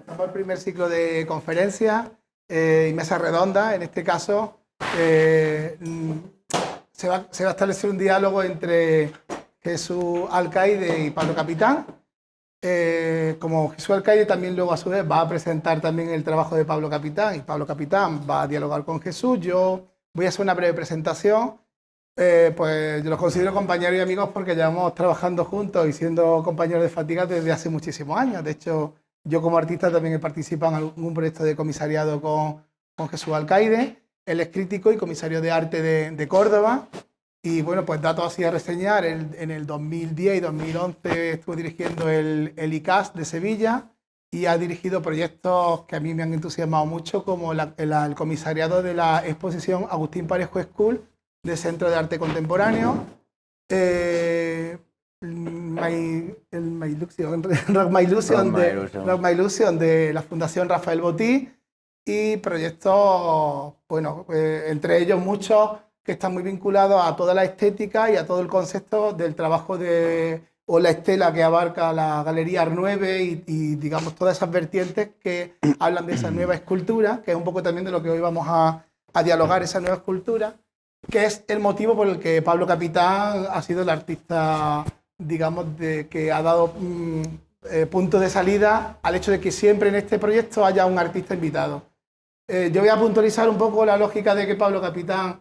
Estamos en el primer ciclo de conferencias y mesas redondas. En este caso, se va a establecer un diálogo entre Jesús Alcaide y Pablo Capitán. Como Jesús Alcaide también luego a su vez va a presentar también el trabajo de Pablo Capitán y Pablo Capitán va a dialogar con Jesús. Yo voy a hacer una breve presentación. Pues yo los considero compañeros y amigos porque llevamos trabajando juntos y siendo compañeros de fatiga desde hace muchísimos años. De hecho, yo como artista también he participado en algún proyecto de comisariado con Jesús Alcaide. Él es crítico y comisario de arte de Córdoba. Y bueno, pues datos así a reseñar, en el 2010 y 2011 estuvo dirigiendo el ICAS de Sevilla y ha dirigido proyectos que a mí me han entusiasmado mucho, como el comisariado de la exposición Agustín Parejo School de Centro de Arte Contemporáneo, Rock My Illusion de la Fundación Rafael Botí y proyectos, bueno, entre ellos muchos que están muy vinculados a toda la estética y a todo el concepto del trabajo o la estela que abarca la Galería Art 9 y digamos todas esas vertientes que hablan de esa nueva escultura, que es un poco también de lo que hoy vamos a dialogar, esa nueva escultura, que es el motivo por el que Pablo Capitán ha sido el artista, digamos, que ha dado punto de salida al hecho de que siempre en este proyecto haya un artista invitado. Yo voy a puntualizar un poco la lógica de que Pablo Capitán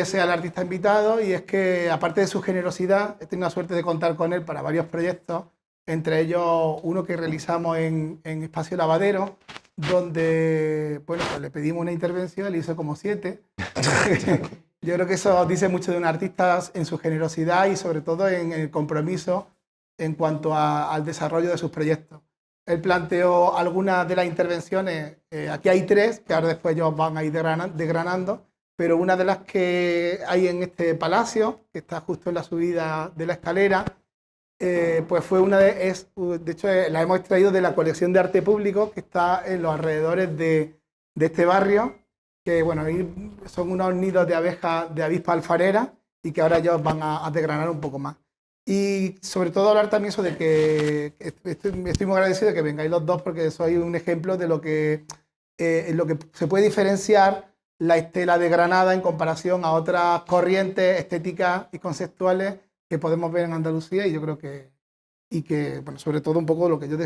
sea el artista invitado, y es que, aparte de su generosidad, he tenido la suerte de contar con él para varios proyectos, entre ellos uno que realizamos en Espacio Lavadero, donde bueno, pues le pedimos una intervención, le hizo como 7. Yo creo que eso dice mucho de un artista en su generosidad y sobre todo en el compromiso en cuanto al desarrollo de sus proyectos. Él planteó algunas de las intervenciones, aquí hay 3, que ahora después ellos van a ir desgranando, pero una de las que hay en este palacio, que está justo en la subida de la escalera, pues fue de hecho la hemos extraído de la colección de arte público que está en los alrededores de este barrio, que bueno, ahí son unos nidos de abejas, de avispa alfarera, y que ahora ellos van a desgranar un poco más. Y sobre todo hablar también eso de que estoy muy agradecido de que vengáis los dos, porque sois un ejemplo de en lo que se puede diferenciar la estela de Granada en comparación a otras corrientes estéticas y conceptuales que podemos ver en Andalucía. Y yo creo que bueno, sobre todo un poco lo que yo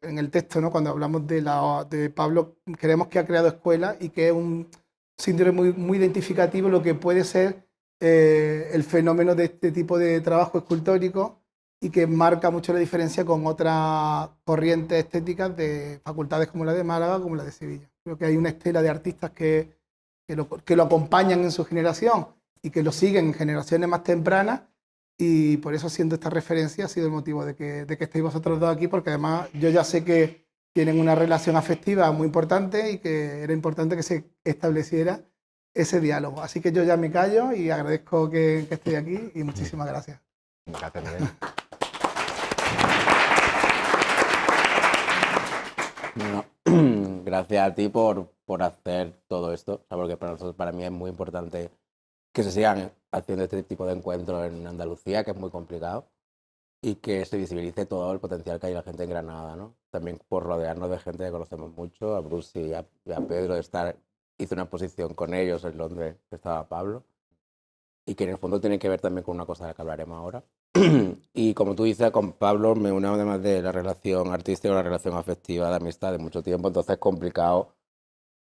en el texto, ¿no? Cuando hablamos de Pablo, creemos que ha creado escuelas y que es un síndrome muy identificativo lo que puede ser el fenómeno de este tipo de trabajo escultórico, y que marca mucho la diferencia con otras corrientes estéticas de facultades como la de Málaga, como la de Sevilla. Creo que hay una estela de artistas que lo acompañan en su generación y que lo siguen en generaciones más tempranas, y por eso, haciendo esta referencia, ha sido el motivo de que estéis vosotros dos aquí, porque además yo ya sé que tienen una relación afectiva muy importante y que era importante que se estableciera ese diálogo. Así que yo ya me callo y agradezco que estéis aquí, y muchísimas gracias. Gracias, Miguel. Bueno, gracias a ti por hacer todo esto, o sea, porque para mí es muy importante que se sigan haciendo este tipo de encuentros en Andalucía, que es muy complicado, y que se visibilice todo el potencial que hay en la gente en Granada, ¿no? También por rodearnos de gente que conocemos mucho, a Bruce y a Pedro, hice una exposición con ellos en Londres, que estaba Pablo, y que en el fondo tiene que ver también con una cosa de la que hablaremos ahora. Y como tú dices, con Pablo me une, además de la relación artística, una relación afectiva de amistad de mucho tiempo, entonces es complicado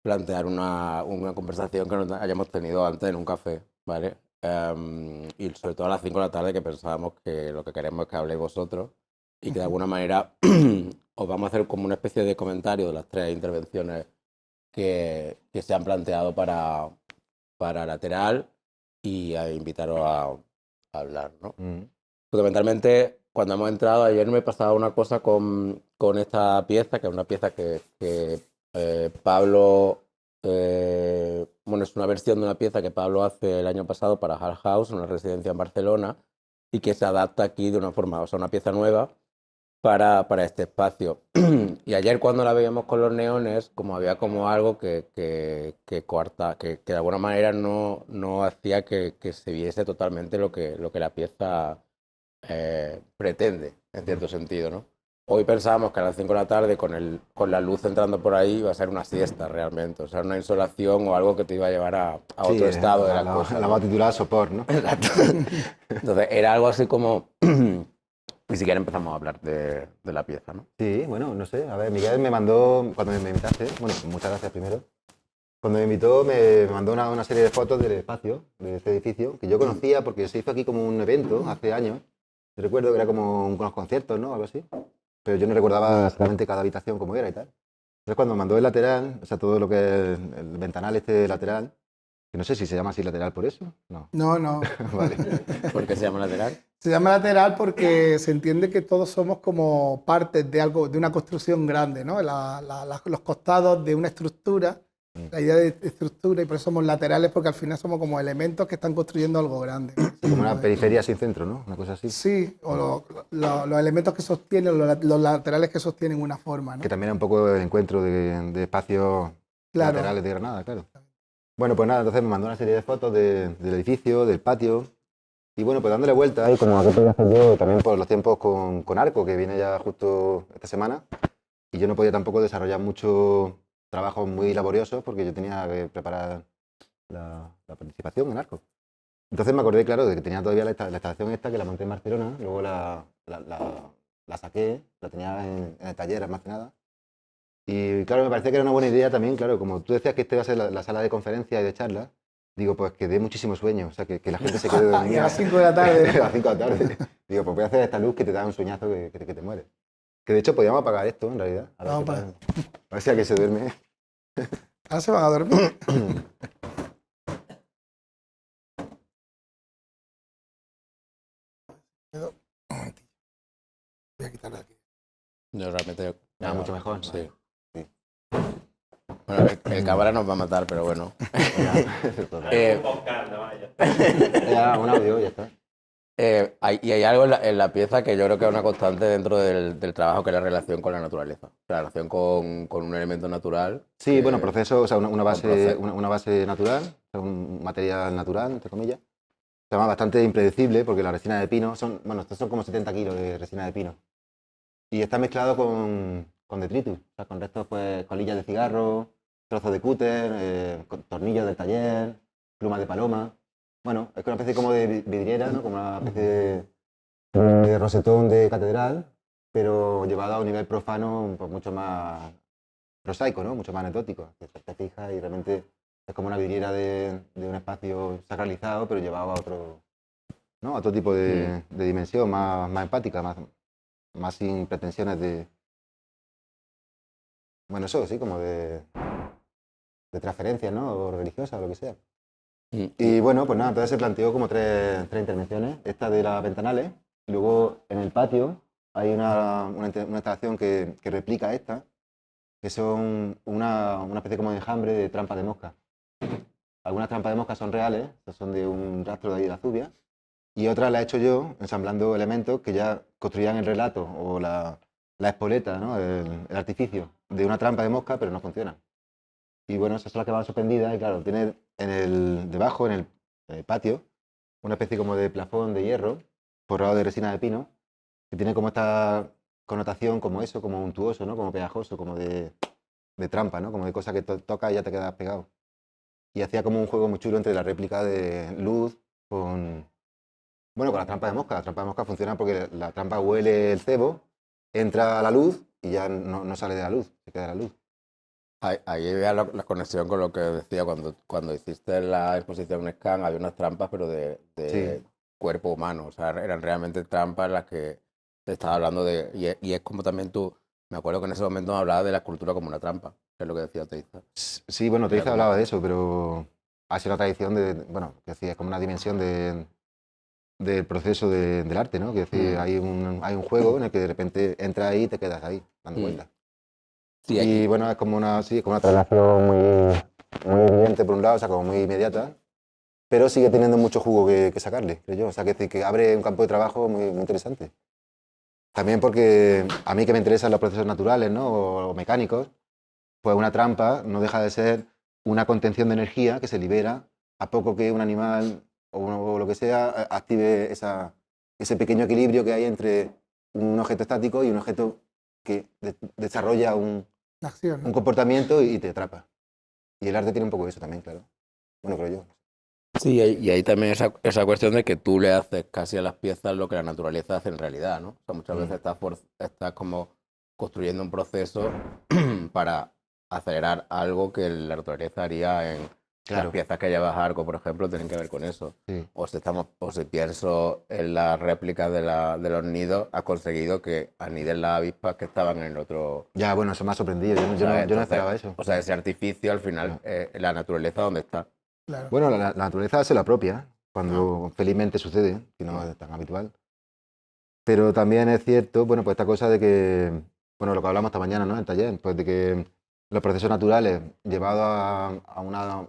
plantear una conversación que no hayamos tenido antes en un café, ¿vale? Y sobre todo a las 5 de la tarde, que pensábamos que lo que queremos es que habléis vosotros y que de alguna manera os vamos a hacer como una especie de comentario de las 3 intervenciones que se han planteado para Lateral, y a invitaros a hablar, ¿no? Fundamentalmente, cuando hemos entrado, ayer me pasaba una cosa con esta pieza, que es una pieza que Pablo, bueno, es una versión de una pieza que Pablo hace el año pasado para Hall House, una residencia en Barcelona, y que se adapta aquí de una forma, o sea, una pieza nueva para este espacio. Y ayer, cuando la veíamos con los neones, como había como algo coarta, que de alguna manera no hacía que se viese totalmente lo que la pieza pretende, en cierto sentido, ¿no? Hoy pensábamos que a las 5 de la tarde, con la luz entrando por ahí, iba a ser una siesta realmente, o sea, una insolación o algo que te iba a llevar a Sí, otro estado de la cosa. La hemos titulado sopor, ¿no? Exacto. Entonces, era algo así como... Ni siquiera empezamos a hablar de la pieza, ¿no? Sí, bueno, no sé. A ver, Miguel me mandó, cuando me invitaste, bueno, muchas gracias primero. Cuando me invitó, me mandó una serie de fotos del espacio, de este edificio, que yo conocía porque se hizo aquí como un evento hace años. Yo recuerdo que era como unos conciertos, ¿no? Algo así. Pero yo no recordaba exactamente cada habitación cómo era y tal. Entonces, cuando mandó el lateral, o sea, todo lo que es el ventanal este lateral, que no sé si se llama así lateral por eso. No. No. Vale. ¿Por qué se llama lateral? Se llama lateral porque se entiende que todos somos como partes de algo, de una construcción grande, ¿no? Los costados de una estructura, la idea de estructura, y por eso somos laterales, porque al final somos como elementos que están construyendo algo grande, ¿no? Como una periferia sin centro, ¿no? Una cosa así. Sí, o los elementos que sostienen, los laterales que sostienen una forma, ¿no? Que también es un poco el encuentro de espacios laterales de Granada, claro. Bueno, pues nada, entonces me mandó una serie de fotos del edificio, del patio. Y bueno, pues dándole vuelta, y como aquello podía hacer yo también por los tiempos con Arco, que viene ya justo esta semana, y yo no podía tampoco desarrollar muchos trabajos muy laboriosos porque yo tenía que preparar la participación en Arco. Entonces me acordé, claro, de que tenía todavía la instalación esta, que la monté en Barcelona, luego la saqué, la tenía en el taller almacenada. Y claro, me parecía que era una buena idea también, claro, como tú decías que esta iba a ser la sala de conferencias y de charlas, digo, pues que dé muchísimo sueño, o sea, que la gente se quede dormida. Y a las 5 de la tarde. A las 5 de la tarde. Digo, pues voy a hacer esta luz que te da un sueñazo que te mueres. Que de hecho podíamos apagar esto, en realidad. A ver si aquí se duerme. Ahora se van a dormir. Voy a quitarle aquí. Yo realmente... Mucho mejor. Sí. Bueno, el cámara nos va a matar, pero bueno. Un audio, ya está. Y hay algo en la pieza que yo creo que es una constante dentro del trabajo, que es la relación con la naturaleza. La relación con un elemento natural. Sí, bueno, proceso, o sea, una base natural, o sea, un material natural, entre comillas. Se llama bastante impredecible porque la resina de pino estos son como 70 kilos de resina de pino. Y está mezclado con detritus, o sea, con restos, pues, colillas de cigarro, trozos de cúter, tornillos del taller, plumas de paloma. Bueno, es una especie como de vidriera, ¿no? Como una especie de rosetón de catedral, pero llevado a un nivel profano, pues, mucho más prosaico, ¿no? Mucho más anecdótico. Te fijas y realmente es como una vidriera de un espacio sacralizado, pero llevado a otro, ¿no? A otro tipo de dimensión, más empática, más sin pretensiones de... Bueno, eso sí, como de transferencia, ¿no? O religiosa o lo que sea. Y bueno, pues nada, entonces se planteó como tres intervenciones. Esta de las ventanales, luego en el patio hay una instalación que replica esta, que son una especie como de enjambre de trampas de mosca. Algunas trampas de mosca son reales, son de un rastro de ahí de la Zubia, y otras las he hecho yo ensamblando elementos que ya construían el relato o la espoleta, ¿no? El artificio de una trampa de mosca, pero no funciona. Y bueno, esas son las que van suspendidas y claro, tiene debajo, en el patio, una especie como de plafón de hierro forrado de resina de pino, que tiene como esta connotación como eso, como untuoso, ¿no? Como pegajoso, como de trampa, ¿no? Como de cosa que toca y ya te quedas pegado. Y hacía como un juego muy chulo entre la réplica de luz con la trampa de mosca. La trampa de mosca funciona porque la trampa huele el cebo, entra a la luz y ya no sale de la luz, se queda en la luz. Ahí había la conexión con lo que decía cuando hiciste la exposición en Scan, había unas trampas, pero de Sí. cuerpo humano. O sea, eran realmente trampas las que te estaba hablando de... Y es como también tú... Me acuerdo que en ese momento me hablaba de la escultura como una trampa, que es lo que decía Teiza. Sí, bueno, Teiza hablaba de eso, pero ha sido una tradición que decía, es como una dimensión del proceso del arte, ¿no? Que decir, hay un juego en el que de repente entras ahí y te quedas ahí, dando vueltas. Sí, y bueno, es como una traslación muy evidente por un lado, o sea, como muy inmediata, pero sigue teniendo mucho jugo que sacarle, creo yo. O sea, que abre un campo de trabajo muy interesante. También porque a mí que me interesan los procesos naturales, ¿no? O mecánicos, pues una trampa no deja de ser una contención de energía que se libera a poco que un animal o lo que sea active esa ese pequeño equilibrio que hay entre un objeto estático y un objeto que desarrolla un acción, ¿no? un comportamiento y te atrapa. Y el arte tiene un poco eso también, claro. Bueno, creo yo. Sí, y hay también esa cuestión de que tú le haces casi a las piezas lo que la naturaleza hace en realidad, ¿no? O sea, muchas veces estás como construyendo un proceso para acelerar algo que la naturaleza haría en Claro. las piezas que llevas a Arco, por ejemplo, tienen que ver con eso. Sí. O si pienso en las réplicas de los nidos, has conseguido que aniden las avispas que estaban en el otro. Ya, bueno, eso me ha sorprendido. Yo no esperaba eso. O sea, ese artificio al final, la naturaleza, ¿dónde está? Claro. Bueno, la naturaleza hace la propia, cuando felizmente sucede, que no es tan habitual. Pero también es cierto, bueno, pues esta cosa de que, bueno, lo que hablamos esta mañana, ¿no? En el taller, pues de que los procesos naturales llevados a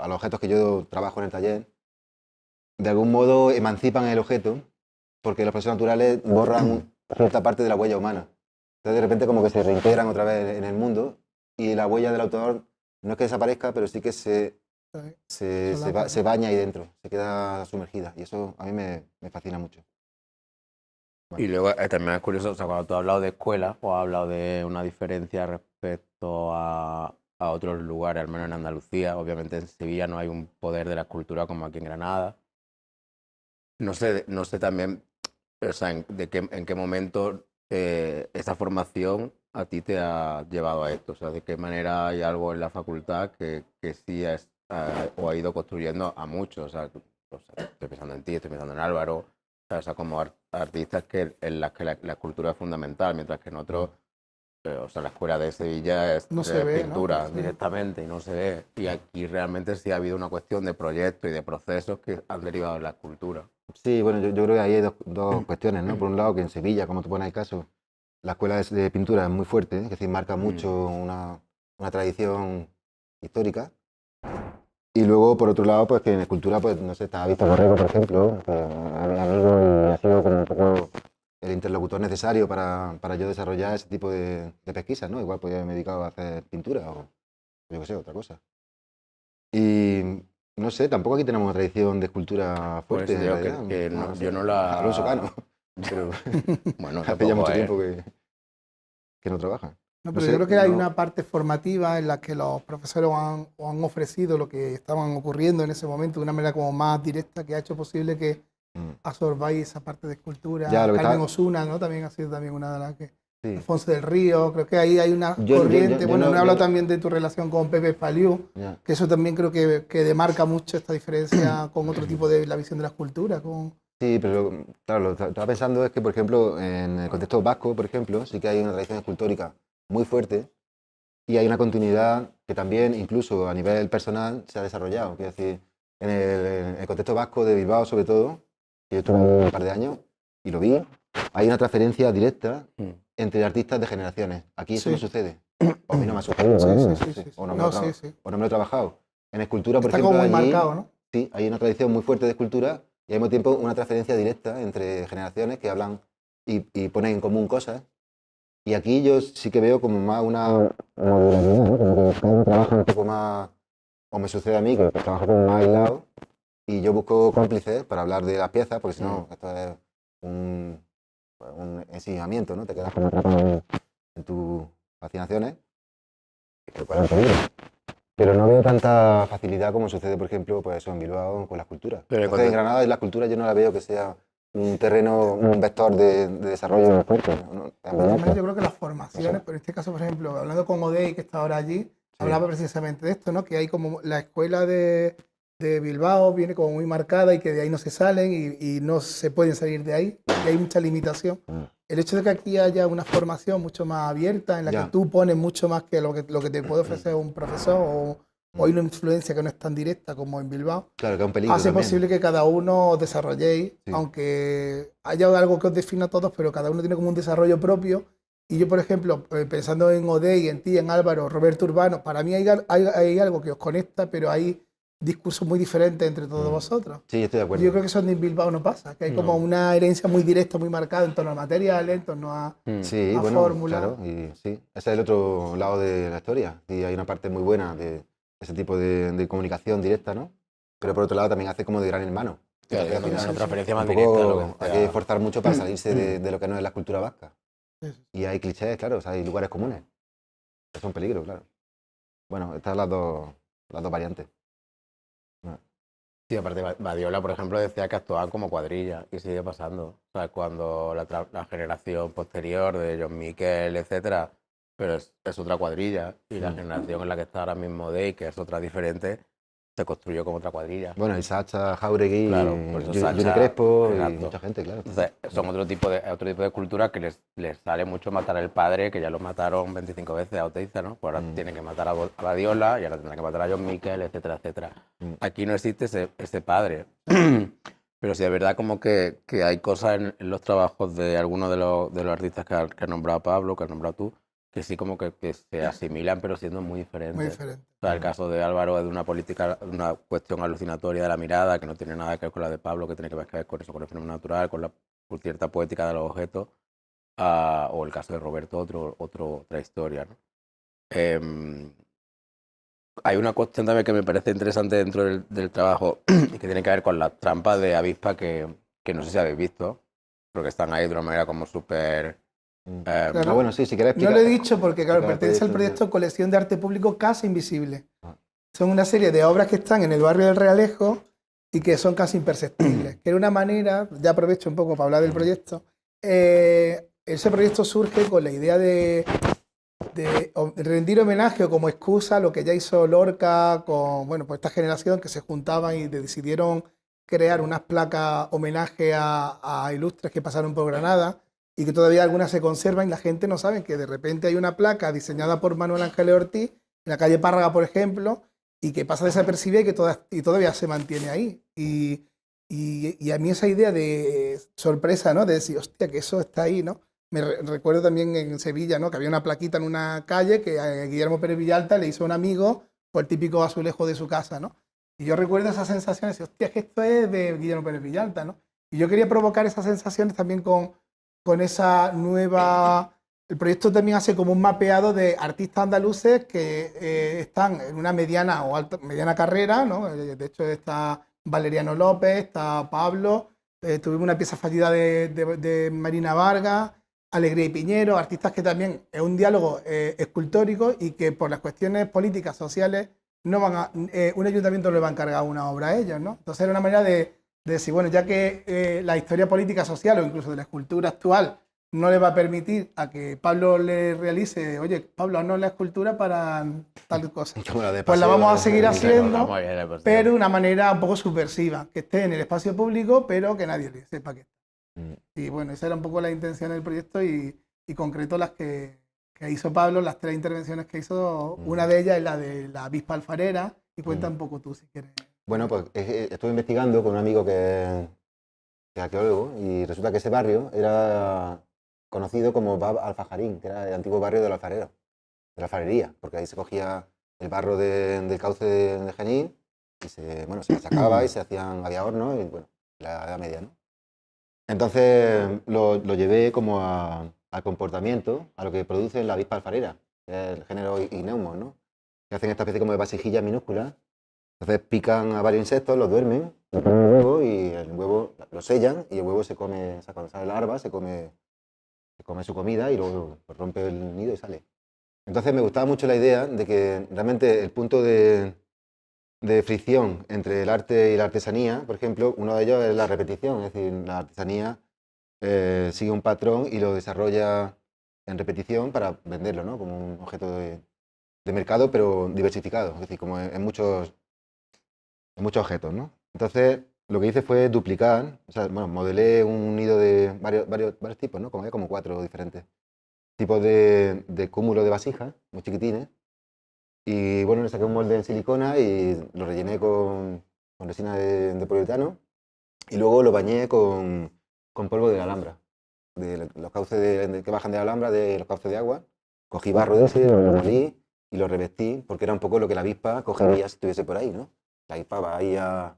los objetos que yo trabajo en el taller, de algún modo emancipan el objeto, porque los procesos naturales borran cierta parte de la huella humana. Entonces, de repente, como que se reintegran otra vez en el mundo y la huella del autor no es que desaparezca, pero sí que se baña ahí dentro, se queda sumergida. Y eso a mí me fascina mucho. Bueno. Y luego también es curioso, o sea, cuando tú has hablado de escuelas o has hablado de una diferencia respecto a otros lugares, al menos en Andalucía, obviamente en Sevilla no hay un poder de la escultura como aquí en Granada. No sé también, o sea, en qué momento esa formación a ti te ha llevado a esto. O sea, de qué manera hay algo en la facultad que sí o ha ido construyendo a muchos. O sea, estoy pensando en ti, estoy pensando en Álvaro. O sea, como artistas en las que la escultura es fundamental, mientras que en otros, o sea, la escuela de Sevilla es no se ve, pintura, ¿no? directamente y no se ve. Y aquí realmente sí ha habido una cuestión de proyectos y de procesos que han derivado de la escultura. Sí, bueno, yo creo que ahí hay dos cuestiones, ¿no? Por un lado, que en Sevilla, como tú pones el caso, la escuela de pintura es muy fuerte, es decir, marca mucho una tradición histórica. Y luego, por otro lado, pues que en escultura, pues no sé, está Víctor Borrego, por ejemplo, que amigo y ha sido como un poco el interlocutor necesario para yo desarrollar ese tipo de pesquisas, ¿no? Igual podría haberme dedicado a hacer pintura o yo qué sé, otra cosa. Y no sé, tampoco aquí tenemos una tradición de escultura fuerte. Pues digo que no sé, yo no la... Alonso Cano, pero bueno, hace ya mucho tiempo que no trabaja. No, pero yo creo que hay una parte formativa en la que los profesores han ofrecido lo que estaban ocurriendo en ese momento de una manera como más directa, que ha hecho posible que absorbáis esa parte de escultura. Carmen Osuna, ¿no? También ha sido también una de las que... Sí. Alfonso del Río, creo que ahí hay una corriente. Bueno, me he hablado también de tu relación con Pepe Faliú, que eso también creo que demarca mucho esta diferencia con otro tipo de la visión de la escultura. Sí, pero claro, lo que estaba pensando es que, por ejemplo, en el contexto vasco, por ejemplo, sí que hay una tradición escultórica muy fuerte y hay una continuidad que también, incluso a nivel personal, se ha desarrollado. Quiero decir, en el contexto vasco de Bilbao, sobre todo, que yo estuve ahí un par de años y lo vi, hay una transferencia directa entre artistas de generaciones. Aquí eso no sucede. O a mí no me ha sucedido. O no me lo he trabajado. En escultura, por ejemplo, como muy allí, marcado, ¿no? Sí, hay una tradición muy fuerte de escultura y al mismo tiempo una transferencia directa entre generaciones que hablan y ponen en común cosas. Y aquí yo sí que veo como más una modularidad, ¿no? Como que cada uno trabaja un poco más, o me sucede a mí, que trabajo como más aislado y yo busco cómplices para hablar de las piezas, porque si no, esto es un ensimismamiento, ¿no? Te quedas como atrapado en tus fascinaciones, pero no veo tanta facilidad como sucede, por ejemplo, pues eso en Bilbao con la escultura. Entonces, en Granada la escultura yo no la veo que sea un terreno, un vector de desarrollo fuerte. Yo creo que las formaciones, pero en este caso, por ejemplo, hablando con Odey, que está ahora allí, hablaba precisamente de esto, ¿no? Que hay como la escuela de Bilbao viene como muy marcada y que de ahí no se salen y no se pueden salir de ahí, y hay mucha limitación. El hecho de que aquí haya una formación mucho más abierta, en la que tú pones mucho más que lo que te puede ofrecer un profesor o hay una influencia que no es tan directa como en Bilbao, claro, que es un peligro hace también. posible que cada uno os desarrolléis, aunque haya algo que os defina a todos, pero cada uno tiene como un desarrollo propio. Y yo, por ejemplo, pensando en Odey, en ti, en Álvaro, Roberto Urbano, para mí hay algo que os conecta, pero hay discursos muy diferentes entre todos vosotros. Sí, estoy de acuerdo. Yo creo que eso en Bilbao no pasa, que hay como una herencia muy directa, muy marcada en torno a materiales, en torno a fórmulas. Claro, y sí, ese es el otro lado de la historia. Y hay una parte muy buena de ese tipo de comunicación directa, ¿no? Pero por otro lado también hace como de gran hermano. Claro, al final, una transferencia más un poco directa. Lo que hay que forzar mucho para salirse de lo que no es la cultura vasca. Y hay clichés, claro, o sea, hay lugares comunes. Es un peligro, claro. Bueno, estas son las dos variantes. Sí, aparte Badiola, por ejemplo, decía que actuaban como cuadrilla y sigue pasando. O sea, cuando la generación posterior de John Miquel, etcétera, pero es otra cuadrilla y la generación en la que está ahora mismo Day, que es otra diferente, se construyó como otra cuadrilla. Bueno, y Sacha, Jauregui, claro, por eso Sacha, Juni Crespo y exacto. mucha gente, claro. Entonces, son otro tipo de cultura que les sale mucho matar al padre, que ya lo mataron 25 veces a Oteiza, ¿no? Pues ahora tienen que matar a Badiola y ahora tendrán que matar a John Miquel, etcétera, etcétera. Aquí no existe ese padre. Pero sí es verdad como que hay cosas en los trabajos de algunos de los artistas que ha nombrado Pablo, que has nombrado tú, que sí como que se asimilan, pero siendo muy diferentes. Muy diferente. O sea, el caso de Álvaro es de una cuestión alucinatoria de la mirada, que no tiene nada que ver con la de Pablo, que tiene que ver con eso, con el fenómeno natural, con cierta poética de los objetos, o el caso de Roberto, otra historia, ¿no? Hay una cuestión también que me parece interesante dentro del trabajo y que tiene que ver con las trampas de avispa que no sé si habéis visto, pero que están ahí de una manera como súper... Claro. Bueno, sí, si quieres No explicar. lo he dicho porque, claro, pertenece al proyecto, proyecto Colección de Arte Público Casa Invisible. Son una serie de obras que están en el barrio del Realejo y que son casi imperceptibles. Que era una manera, ya aprovecho un poco para hablar del proyecto, ese proyecto surge con la idea de rendir homenaje o como excusa a lo que ya hizo Lorca con, bueno, pues esta generación que se juntaban y decidieron crear unas placas homenaje a ilustres que pasaron por Granada y que todavía algunas se conservan y la gente no sabe que de repente hay una placa diseñada por Manuel Ángeles Ortiz en la calle Párraga, por ejemplo, y que pasa desapercibida y todavía se mantiene ahí. Y a mí esa idea de sorpresa, ¿no? De decir, hostia, que eso está ahí, ¿no? Me recuerdo también en Sevilla, ¿no? Que había una plaquita en una calle que a Guillermo Pérez Villalta le hizo un amigo por el típico azulejo de su casa, ¿no? Y yo recuerdo esas sensaciones, hostia, que esto es de Guillermo Pérez Villalta, ¿no? Y yo quería provocar esas sensaciones también con esa nueva... El proyecto también hace como un mapeado de artistas andaluces que están en una mediana o mediana carrera, ¿no? De hecho está Valeriano López, está Pablo, tuvimos una pieza fallida de Marina Vargas, Alegría y Piñero, artistas que también es un diálogo escultórico y que por las cuestiones políticas, sociales, no van un ayuntamiento no le va a encargar una obra a ellos, ¿no? Entonces era una manera de decir, bueno, ya que la historia política social o incluso de la escultura actual no le va a permitir a que Pablo le realice, oye, Pablo, haznos la escultura para tal cosa. Pues la vamos a seguir haciendo, pero de una manera un poco subversiva, que esté en el espacio público, pero que nadie le sepa que está. Y bueno, esa era un poco la intención del proyecto y concreto las que hizo Pablo, las 3 intervenciones que hizo, una de ellas es la de la avispa alfarera, y cuenta un poco tú si quieres. Bueno, pues estuve investigando con un amigo que es arqueólogo y resulta que ese barrio era conocido como Bab Alfajarín, que era el antiguo barrio del alfarero, de la alfarería, porque ahí se cogía el barro del cauce de Genil y se sacaba y había hornos y bueno, la Edad Media, ¿no? Entonces lo llevé como al comportamiento, a lo que produce la avispa alfarera, que es el género Igneumus, ¿no? Que hacen esta especie como de vasijillas minúsculas. Entonces pican a varios insectos, los duermen, le ponen un huevo y el huevo lo sellan y el huevo se come, o sea, cuando sale la larva se come su comida y luego rompe el nido y sale. Entonces me gustaba mucho la idea de que realmente el punto de fricción entre el arte y la artesanía, por ejemplo, uno de ellos es la repetición, es decir, la artesanía sigue un patrón y lo desarrolla en repetición para venderlo, ¿no? Como un objeto de mercado, pero diversificado, es decir, como en muchos objetos, ¿no? Entonces, lo que hice fue duplicar, o sea, bueno, modelé un nido de varios tipos, ¿no? Como 4 diferentes tipos de cúmulo de vasijas, muy chiquitines. Y bueno, le saqué un molde en silicona y lo rellené con resina de poliuretano y luego lo bañé con polvo de Alhambra, de los cauces que bajan de la Alhambra, de los cauces de agua. Cogí barro de ese, lo molí y lo revestí porque era un poco lo que la avispa cogería si estuviese por ahí, ¿no? La avispa va ahí a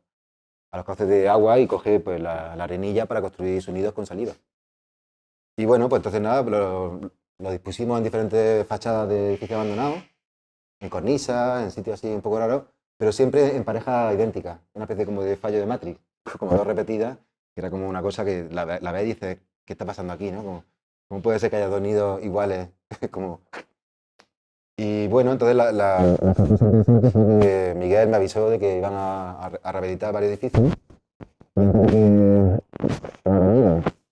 los cauces de agua y coge pues, la arenilla para construir sus nidos con salida. Y bueno, pues entonces nada, lo dispusimos en diferentes fachadas de edificios abandonados, en cornisas, en sitios así un poco raros, pero siempre en pareja idéntica, una especie como de fallo de Matrix. como dos repetidas, que era como una cosa que la ves y dices, ¿qué está pasando aquí, no? ¿Cómo puede ser que haya dos nidos iguales? como... Y bueno, entonces la sorpresa interesante fue que Miguel me avisó de que iban a rehabilitar varios edificios. Y antes de que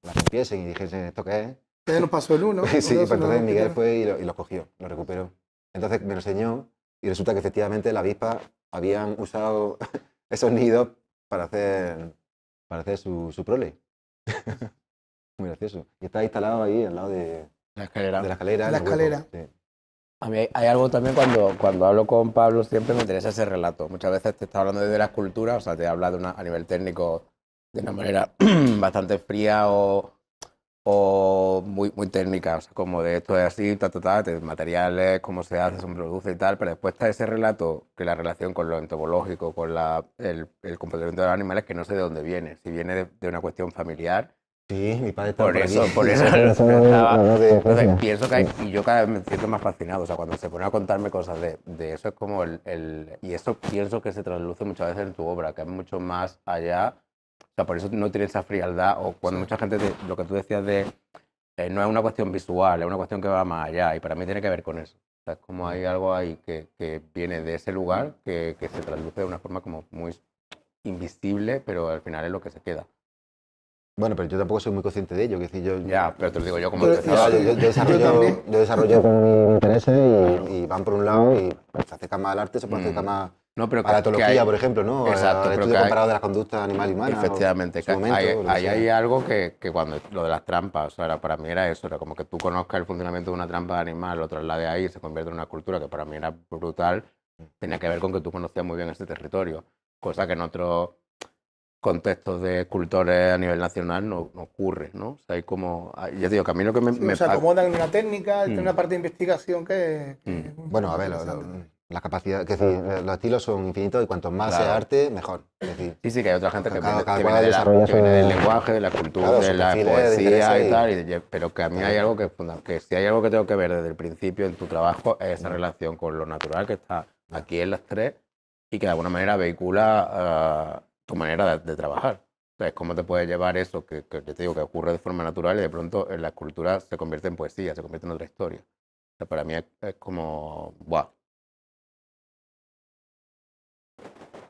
la rompiesen y dijesen, ¿esto qué es? Ya nos pasó el uno. Sí, pues entonces Miguel fue y los cogió, los recuperó. Entonces me lo enseñó y resulta que efectivamente las avispas habían usado esos nidos para hacer su prole. Muy gracioso. Y está instalado ahí al lado de La escalera. la escalera. La escalera. Sí. A mí hay algo también cuando hablo con Pablo, siempre me interesa ese relato. Muchas veces te está hablando desde la escultura, o sea, te habla a nivel técnico de una manera bastante fría o muy, muy técnica, o sea, como de esto es así, de materiales, cómo se hace, se produce y tal, pero después está ese relato, que la relación con lo entomológico, con el comportamiento de los animales, que no sé de dónde viene, si viene de una cuestión familiar. Sí, mi padre está Por eso entonces, pienso que hay, y yo cada vez me siento más fascinado, o sea, cuando se pone a contarme cosas de eso es como y eso pienso que se trasluce muchas veces en tu obra, que es mucho más allá, o sea, por eso no tiene esa frialdad, o cuando mucha gente, lo que tú decías no es una cuestión visual, es una cuestión que va más allá, y para mí tiene que ver con eso, o sea, es como hay algo ahí que viene de ese lugar, que se trasluce de una forma como muy invisible, pero al final es lo que se queda. Bueno, pero yo tampoco soy muy consciente de ello. Ya, pero te lo digo yo como Pero, espectador. Yo desarrollo con mis intereses y van por un lado y se acerca más al arte, se puede acercar más no, pero a la etología, por ejemplo, ¿no? Exacto, al estudio comparado de las conductas animal y humana. Efectivamente, ahí hay algo que cuando lo de las trampas, o sea, para mí era eso, era como que tú conozcas el funcionamiento de una trampa de animal, lo traslade ahí y se convierte en una cultura que para mí era brutal, tenía que ver con que tú conocías muy bien ese territorio, cosa que en otros contextos de escultores a nivel nacional no ocurre, ¿no? O sea, hay como, ya te digo, que a mí lo que se acomodan en una técnica, tiene una parte de investigación que bueno, a ver, las capacidades, es decir, los estilos son infinitos y cuanto más sea arte, mejor. Es decir, sí, que hay otra gente que viene del lenguaje, de la cultura, de la poesía y tal, pero que a mí hay algo que si hay algo que tengo que ver desde el principio en tu trabajo es esa relación con lo natural que está aquí en las tres y que de alguna manera vehicula tu manera de trabajar. O sea, es cómo te puede llevar eso que yo te digo que ocurre de forma natural y de pronto en la escultura se convierte en poesía, se convierte en otra historia. O sea, para mí es como, ¡buah!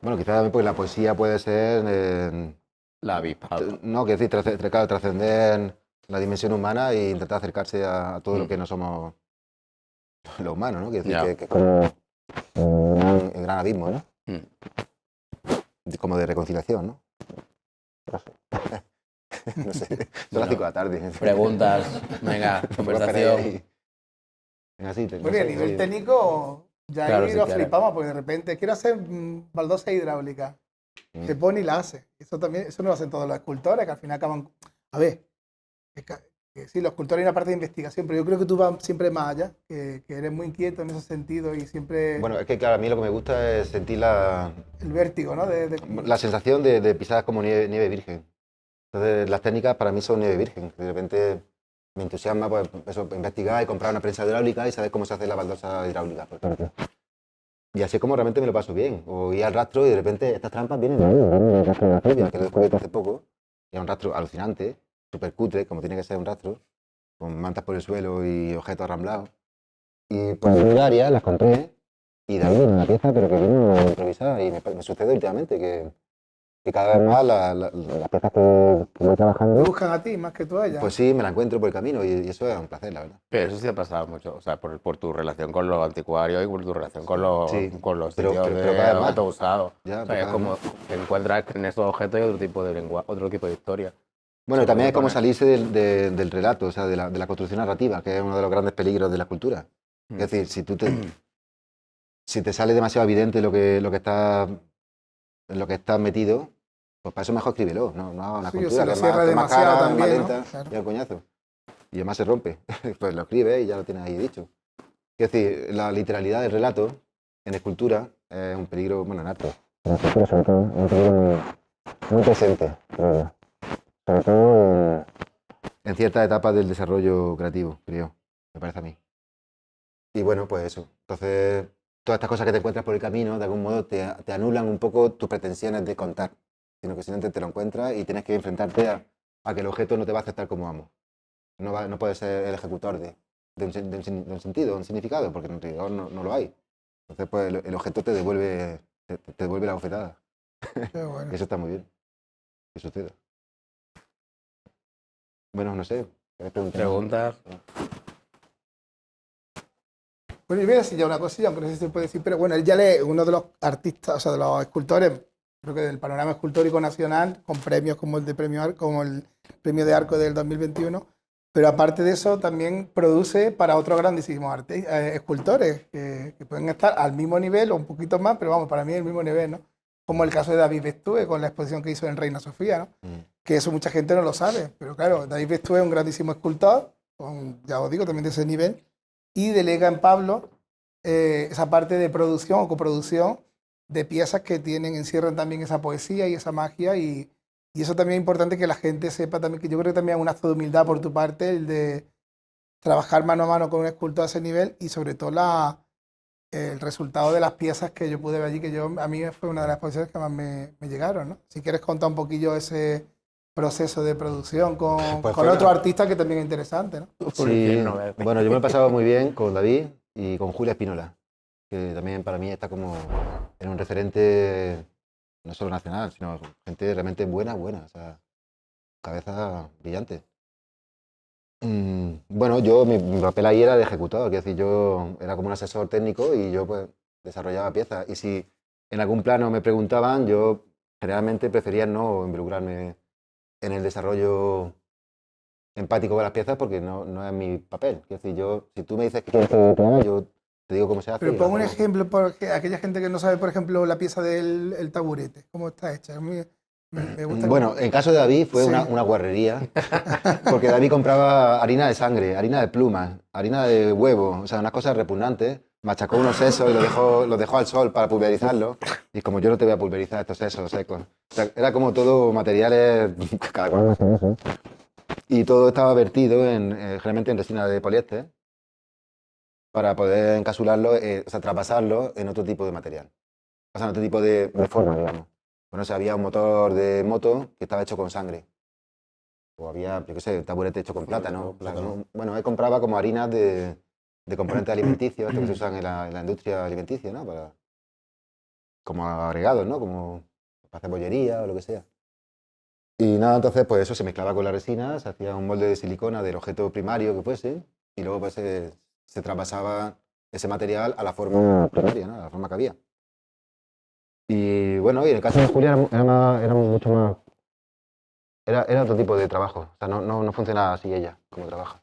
Bueno, quizás también porque la poesía puede ser... la avispa. No, quiero decir, trascender la dimensión humana e intentar acercarse a todo lo que no somos lo humano, ¿no? Quiero decir que es como un gran abismo, ¿no? Como de reconciliación, ¿no? No sé, son las 5 de la tarde. Preguntas, venga, conversación. Venga, sí, bueno, y a nivel técnico, ya claro, ahí lo flipamos, porque de repente quiero hacer baldosa hidráulica. Se pone y la hace. Eso también, eso no lo hacen todos los escultores, que al final acaban. A ver, que sí, los escultores hay una parte de investigación, pero yo creo que tú vas siempre más allá, que eres muy inquieto en ese sentido y siempre... Bueno, es que claro, a mí lo que me gusta es sentir el vértigo, ¿no? La sensación de pisar como nieve virgen. Entonces, las técnicas para mí son nieve virgen. De repente me entusiasma pues, eso, investigar y comprar una prensa hidráulica y saber cómo se hace la baldosa hidráulica, por ejemplo. Y así es como realmente me lo paso bien. O ir al rastro y de repente estas trampas vienen del rastro de la Fobia, que lo he descubierto hace poco. Y era un rastro alucinante, súper cutre, como tiene que ser un rastro, con mantas por el suelo y objetos arramblados. Y pues vi varias, las compré, y de ahí vino una pieza, pero que vino improvisada. Y me sucede últimamente que cada vez más las piezas que voy trabajando... ¿Te buscan a ti más que tú a ella? Pues sí, me la encuentro por el camino y eso es un placer, la verdad. Pero eso sí ha pasado mucho, o sea, por tu relación con los anticuarios y por tu relación con los sitios de objetos usados. O sea, es como que encuentras en esos objetos y otro tipo de lenguaje, otro tipo de historia. Bueno, también es como salirse del relato, o sea, de la construcción narrativa, que es uno de los grandes peligros de la cultura. Es decir, si te sale demasiado evidente lo que está metido, pues para eso mejor escríbelo, no haga una cultura, que es más cara, también, más lenta, ¿no? Claro. Y el coñazo. Y además se rompe. Pues lo escribes y ya lo tienes ahí dicho. Es decir, la literalidad del relato en escultura es un peligro, bueno, en arte. En escultura sobre todo, es un peligro muy presente, creo yo. Sobre todo en ciertas etapas del desarrollo creativo, creo, me parece a mí. Y bueno, pues eso. Entonces, todas estas cosas que te encuentras por el camino, de algún modo, te anulan un poco tus pretensiones de contar. sino que simplemente te lo encuentras y tienes que enfrentarte a que el objeto no te va a aceptar como amo. No puede ser el ejecutor de un sentido, de un significado, porque en realidad no lo hay. Entonces, pues el objeto te devuelve la bofetada. Qué bueno. Eso está muy bien. Que suceda. Bueno, no sé. Preguntas. Bueno, y voy a decir ya una cosilla, aunque no sé si se puede decir, pero bueno, él ya es uno de los artistas, o sea, de los escultores, creo que del panorama escultórico nacional, con premios como el de como el Premio de Arco del 2021, pero aparte de eso también produce para otros grandísimos escultores que pueden estar al mismo nivel o un poquito más, pero vamos, para mí es el mismo nivel, ¿no? Como el caso de David Bestúe con la exposición que hizo en Reina Sofía, ¿no? Que eso mucha gente no lo sabe, pero claro, David Bestúe es un grandísimo escultor, ya os digo, también de ese nivel, y delega en Pablo esa parte de producción o coproducción de piezas que encierran también esa poesía y esa magia, y eso también es importante que la gente sepa también, que yo creo que también es un acto de humildad por tu parte el de trabajar mano a mano con un escultor a ese nivel, y sobre todo el resultado de las piezas que yo pude ver allí, a mí fue una de las exposiciones que más me llegaron, ¿no? Si quieres contar un poquillo ese proceso de producción con otro artista que también es interesante, ¿no? Sí, bueno, yo me he pasado muy bien con David y con Julia Espínola, que también para mí está como en un referente no solo nacional, sino gente realmente buena, o sea, cabeza brillante. Bueno, mi papel ahí era de ejecutador, es decir, yo era como un asesor técnico y yo pues desarrollaba piezas. Y si en algún plano me preguntaban, yo generalmente prefería no involucrarme en el desarrollo empático de las piezas porque no es mi papel. Es decir, si tú me dices que quieres que te haga, yo te digo cómo se hace. Pero pongo un ejemplo, porque aquella gente que no sabe, por ejemplo, la pieza del taburete, cómo está hecha. Me gusta. Bueno, en el caso de David fue una guarrería, porque David compraba harina de sangre, harina de plumas, harina de huevo, o sea, unas cosas repugnantes. Machacó unos sesos y los dejó al sol para pulverizarlos. Y como yo no te voy a pulverizar estos sesos secos. O sea, era como todo materiales, cada cual más eso. Y todo estaba vertido generalmente en resina de poliéster para poder encapsularlo, o sea, traspasarlo en otro tipo de material. O sea, en otro tipo de forma, digamos. Bueno, o sea, había un motor de moto que estaba hecho con sangre. O había, yo qué sé, taburete hecho con plátano. O sea, bueno, él compraba como harinas de componentes alimenticios, estos que se usan en la industria alimenticia, ¿no? Como agregados, ¿no? Como para hacer bollería o lo que sea. Y nada, entonces pues eso se mezclaba con la resina, se hacía un molde de silicona del objeto primario que fuese, y luego pues se traspasaba ese material a la forma primaria, ¿no? A la forma que había. Y bueno, y en el caso de Julia era mucho más... Era otro tipo de trabajo, o sea, no funcionaba así ella, como trabaja.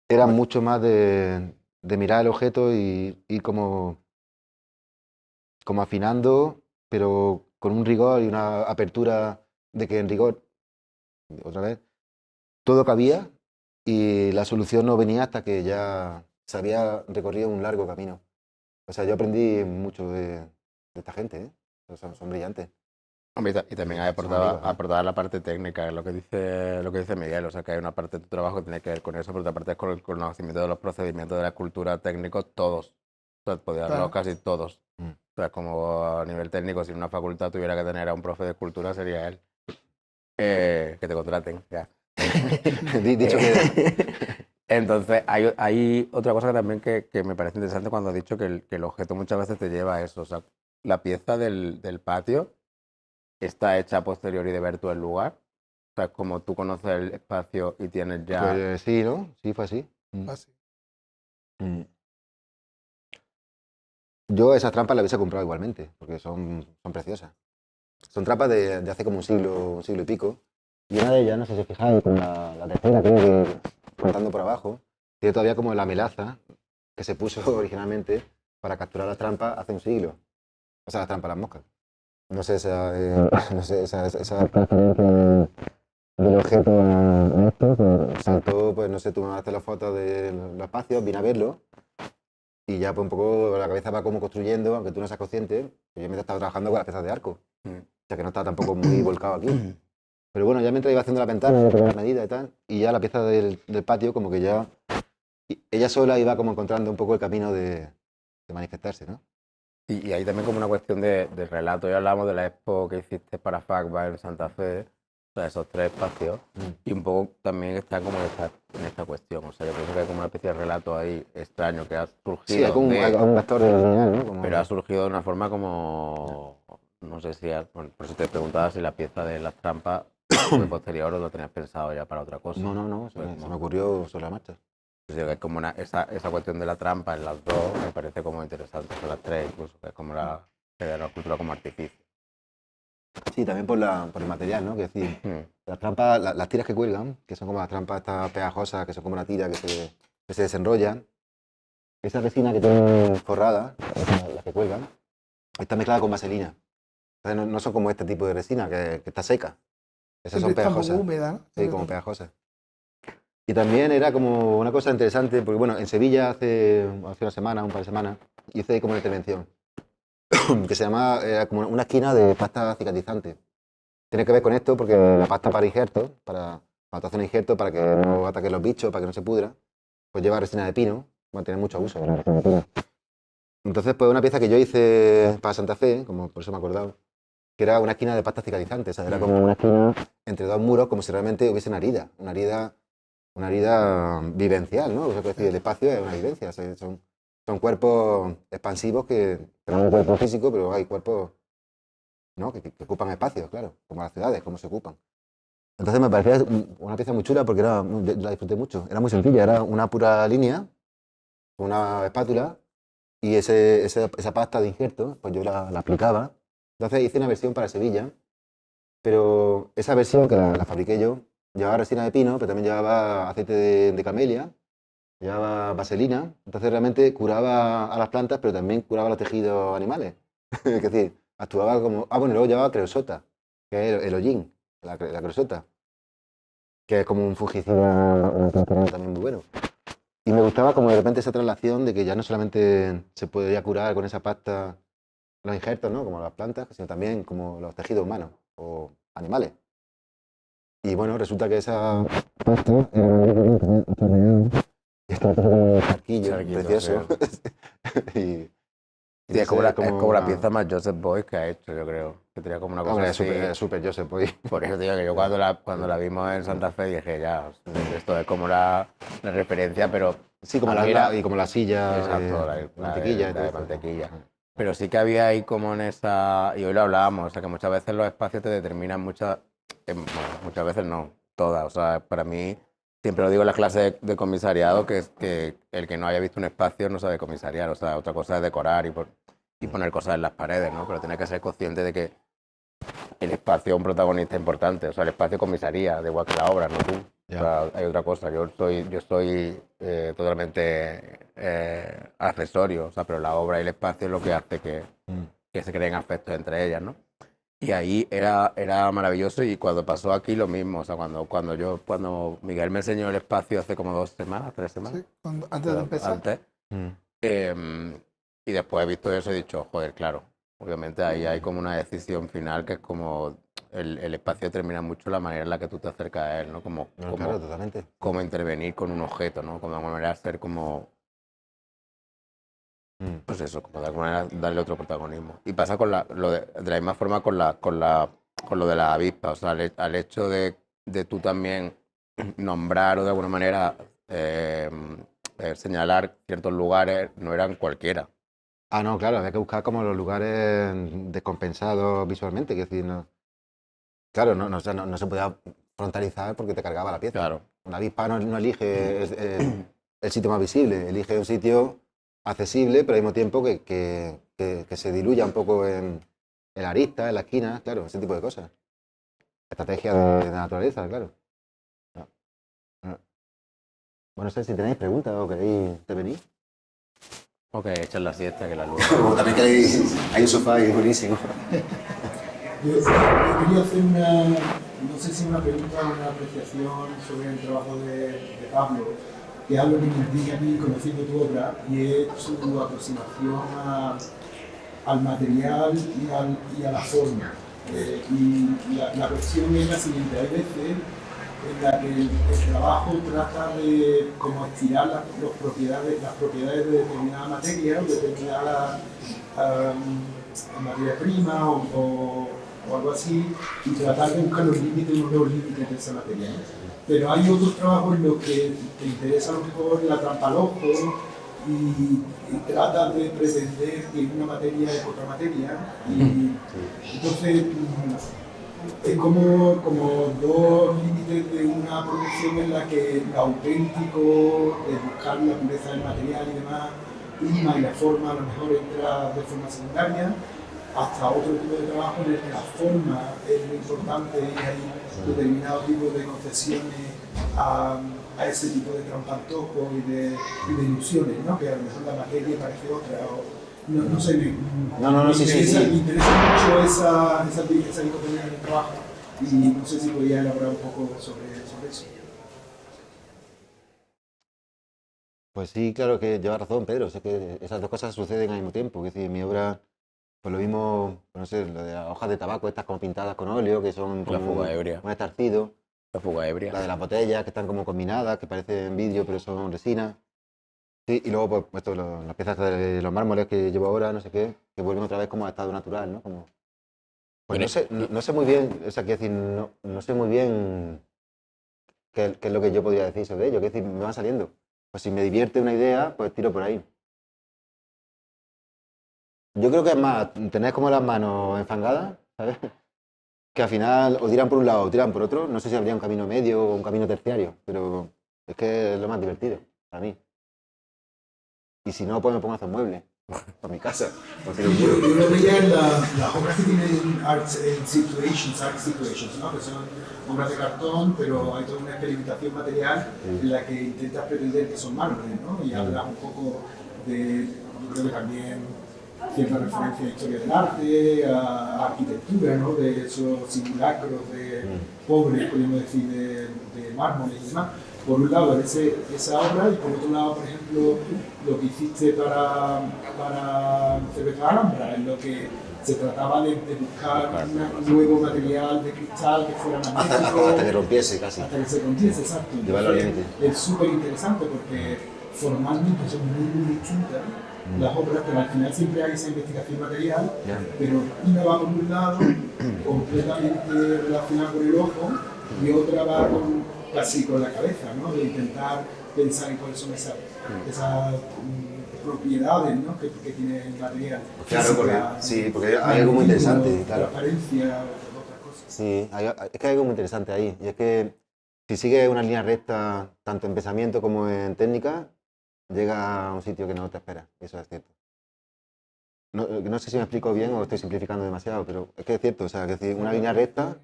Era mucho más de mirar el objeto y ir como afinando, pero con un rigor y una apertura de que en rigor, otra vez, todo cabía y la solución no venía hasta que ya se había recorrido un largo camino. O sea, yo aprendí mucho de esta gente, ¿eh? Son brillantes. Hombre, y también hay aportar la parte técnica, lo que dice Miguel, o sea que hay una parte de tu trabajo que tiene que ver con eso, pero otra parte es con el conocimiento de los procedimientos de la escultura técnicos, todos. O sea, podría hablar casi todos. O sea, como a nivel técnico, si una facultad tuviera que tener a un profe de escultura, sería él. Que te contraten, ya. Dicho que... Entonces, hay otra cosa también que me parece interesante cuando has dicho que el objeto muchas veces te lleva a eso. O sea, la pieza del patio está hecha a posteriori de ver tú el lugar. O sea, como tú conoces el espacio y tienes ya... Pues sí, ¿no? Sí, fue así. Así. Yo esas trampas las hubiese comprado igualmente, porque son preciosas. Son trampas de hace como un siglo y pico. Y una de ellas, no sé si os fijáis, con la tercera, creo que contando por abajo, tiene todavía como la melaza que se puso originalmente para capturar las trampas hace un siglo. O sea, las trampas, las moscas. No sé, esa transferencia del objeto a esto, pues saltó, pues no sé, tú me mandaste las fotos de los espacios, vine a verlo y ya pues un poco la cabeza va como construyendo, aunque tú no seas consciente, pues yo me he estado trabajando con las piezas de arco. O sea que no estaba tampoco muy volcado aquí. Pero bueno, ya mientras iba haciendo la ventana, ya tomé la medida y tal, y ya la pieza del patio como que ya ella sola iba como encontrando un poco el camino de manifestarse, ¿no? Y hay también como una cuestión de relato. Ya hablamos de la expo que hiciste para FACBA en Santa Fe, o sea, esos 3 espacios, y un poco también está como en esta cuestión. O sea, yo pienso que hay como una especie de relato ahí extraño que ha surgido. Sí, hay como un actor de lineal, ¿no? Pero ha surgido de una forma como, no sé si, por eso te preguntaba si la pieza de las trampas de posterior o lo tenías pensado ya para otra cosa. No, se me ocurrió sobre la marcha. Pues es como esa cuestión de la trampa en las dos me parece como interesante, en las 3 incluso, que es como la cultura como artificio. Sí, también por el material, ¿no? Que decir, las trampas, las tiras que cuelgan, que son como las trampas estas pegajosas, que son como una tira que se desenrollan, esa resina que tienen forrada, las que cuelgan, está mezclada con vaselina. Entonces no son como este tipo de resina que está seca. Esas son pegajosas. Está húmeda, ¿no? Sí, como pegajosas. Y también era como una cosa interesante, porque bueno, en Sevilla hace una semana, un par de semanas, hice como una intervención que se llama, era como una esquina de pasta cicatrizante. Tiene que ver con esto porque la pasta para injertos, para hacer un injerto, para que no ataquen los bichos, para que no se pudra, pues lleva resina de pino, bueno, tiene mucho uso la resina de pino. Entonces, pues una pieza que yo hice para Santa Fe, como por eso me he acordado, que era una esquina de pasta cicatrizante, o sea, era como una esquina entre 2 muros, como si realmente hubiese una herida vivencial, ¿no? O sea, decir, el espacio es una vivencia, o sea, son cuerpos expansivos que tenemos un cuerpo físico, pero hay cuerpos, ¿no? que ocupan espacios, claro, como las ciudades, cómo se ocupan. Entonces me parecía una pieza muy chula porque yo la disfruté mucho. Era muy sencilla, era una pura línea, una espátula, y esa pasta de injerto, pues yo la aplicaba. Entonces hice una versión para Sevilla, pero esa versión que la fabriqué yo, llevaba resina de pino, pero también llevaba aceite de camelia, llevaba vaselina, entonces realmente curaba a las plantas, pero también curaba los tejidos animales. Es decir, actuaba como... bueno, luego llevaba creosota, que es el hollín, la creosota, que es como un fungicida también muy bueno. Y me gustaba como de repente esa traslación de que ya no solamente se podía curar con esa pasta los injertos, ¿no? Como las plantas, sino también como los tejidos humanos o animales. Y bueno, resulta que esa pasta está como un charquillo precioso. Sí, es como la pieza más Joseph Beuys que ha hecho, yo creo. Que tenía como una cosa así. Es súper Joseph Beuys. Por eso te digo que yo cuando la vimos en Santa Fe dije, ya, esto es como la referencia, pero... Sí, como y como la silla, exacto, la mantequilla. La de mantequilla. Pero sí que había ahí como en esa... Y hoy lo hablábamos, o sea, que muchas veces los espacios te determinan muchas veces no, todas. O sea, para mí... Siempre lo digo en las clases de comisariado, que es que el que no haya visto un espacio no sabe comisariar. O sea, otra cosa es decorar y poner cosas en las paredes, ¿no? Pero tienes que ser consciente de que el espacio es un protagonista importante. O sea, el espacio comisaría, de igual que la obra, no tú. O sea, hay otra cosa. Yo estoy totalmente accesorio. O sea, pero la obra y el espacio es lo que hace que se creen afectos entre ellas, ¿no? Y ahí era maravilloso, y cuando pasó aquí lo mismo, o sea, cuando Miguel me enseñó el espacio hace como 2 semanas, 3 semanas. Sí, antes de empezar. Y después he visto eso y he dicho, joder, claro, obviamente ahí hay como una decisión final que es como el espacio determina mucho la manera en la que tú te acercas a él, ¿no? Claro, totalmente. Como intervenir con un objeto, ¿no? Como de alguna manera ser como... Pues eso, como de alguna manera darle otro protagonismo. Y pasa con de la misma forma con lo de la avispa, o sea, al hecho de tú también nombrar o de alguna manera señalar ciertos lugares, no eran cualquiera. Ah, no, claro, había que buscar como los lugares descompensados visualmente, es decir, no, claro, no se podía frontalizar porque te cargaba la pieza. Claro. Una avispa no elige el sitio más visible, elige un sitio accesible, pero al mismo tiempo que se diluya un poco en la arista, en la esquina, claro, ese tipo de cosas. Estrategia de naturaleza, claro. Bueno, no sé si tenéis preguntas o queréis intervenir. O que echan la siesta, que la luz. O también queréis, hay un sofá y es buenísimo. Yo quería hacer no sé si una pregunta o una apreciación sobre el trabajo de Pablo, que es algo que me intriga a mí conociendo tu obra, y es su aproximación al material y a la forma. Y la cuestión es la siguiente: hay veces en la que el trabajo trata de como estirar las propiedades de determinada materia o determinada en materia prima o algo así, y tratar de buscar los límites, unos nuevos límites de esa materia. Pero hay otros trabajos en los que te interesa a lo mejor la trampa al ojo y tratas de pretender que una materia es otra materia. Y entonces es como dos límites de una producción en la que lo auténtico, de buscar la pureza del material y demás, prima y la forma a lo mejor entra de forma secundaria, hasta otro tipo de trabajo en el que la forma es lo importante y hay determinado tipo de concesiones a ese tipo de trampantojos y de ilusiones, ¿no? Que a lo mejor la materia parece otra. No sé, me interesa mucho esa dicotomía en el trabajo y no sé si podía elaborar un poco sobre eso. Pues sí, claro que lleva razón, Pedro. Sé que esas dos cosas suceden al mismo tiempo. Es decir, mi obra, pues lo mismo, no sé, lo de las hojas de tabaco, estas como pintadas con óleo, que son como La fuga ebria. un estarcido. La fuga ebria. La de las botellas, que están como combinadas, que parecen vidrio, pero son resina. Sí, y luego pues las piezas de los mármoles que llevo ahora, no sé qué, que vuelven otra vez como a estado natural, ¿no? Como, pues no sé muy bien, o sea, quiero decir, no sé muy bien qué es lo que yo podría decir sobre ello, quiero decir, me van saliendo. Pues si me divierte una idea, pues tiro por ahí. Yo creo que es más, tener como las manos enfangadas, ¿sabes? Que al final o tiran por un lado o tiran por otro, no sé si habría un camino medio o un camino terciario, pero es que es lo más divertido para mí. Y si no, pues me pongo a hacer muebles para mi casa. Yo lo veía en las obras que tienen art situations, ¿no? Que son obras de cartón, pero hay toda una experimentación material en la que intentas pretender que son mármoles, ¿no? Y hablas un poco de, yo creo que también cierta referencia a historia del arte, a arquitectura, ¿no? De esos simulacros de pobres, podríamos decir, de mármoles y demás. Por un lado, esa obra, y por otro lado, por ejemplo, lo que hiciste para Cerveza Alhambra, en lo que se trataba de buscar un nuevo material de cristal que fuera magnético. Hasta que rompiese casi. Hasta que se rompiese, exacto. Llevarlo al límite. Es súper interesante porque formalmente son muy distintas las obras, pero al final siempre hay esa investigación material, pero una va por un lado completamente relacionada con el ojo y otra va casi con la cabeza, ¿no? De intentar pensar en cuáles son esas propiedades, ¿no? que tiene el material. Claro, porque hay algo muy interesante, claro. Transparencia, otras cosas. Sí, es que hay algo muy interesante ahí, y es que si sigues una línea recta, tanto en pensamiento como en técnica, llega a un sitio que no te esperas, eso es cierto. No sé si me explico bien o estoy simplificando demasiado, pero es que es cierto, o sea, que una línea recta,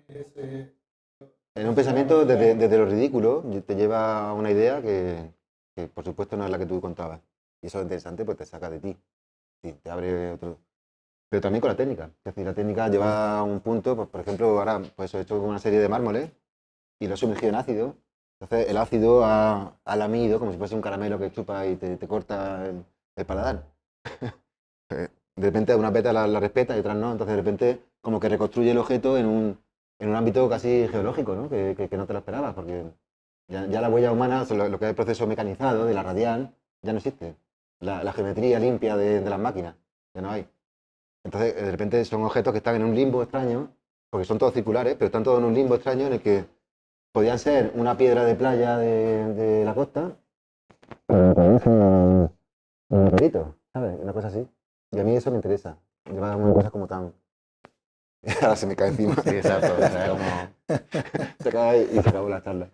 en un pensamiento desde lo ridículo, te lleva a una idea que por supuesto no es la que tú contabas. Y eso es interesante, pues te saca de ti, sí, te abre otro. Pero también con la técnica, es decir, la técnica lleva a un punto, pues, por ejemplo, ahora pues, he hecho una serie de mármoles y lo he sumergido en ácido. Entonces el ácido ha lamido como si fuese un caramelo que chupa y te corta el paladar. De repente una vetas la respeta y otras no, entonces de repente como que reconstruye el objeto en un ámbito casi geológico, ¿no? Que no te lo esperabas, porque ya la huella humana, lo que es el proceso mecanizado de la radial, ya no existe. La geometría limpia de las máquinas, ya no hay. Entonces de repente son objetos que están en un limbo extraño, porque son todos circulares, pero están todos en un limbo extraño en el que podían ser una piedra de playa de la costa, pero podían ser un perrito, ¿sabes? Una cosa así. Y a mí eso me interesa. Llevar una cosa como tan... Ahora se me cae encima. Sí, exacto. O sea, como... Se cae y se acabó la charla.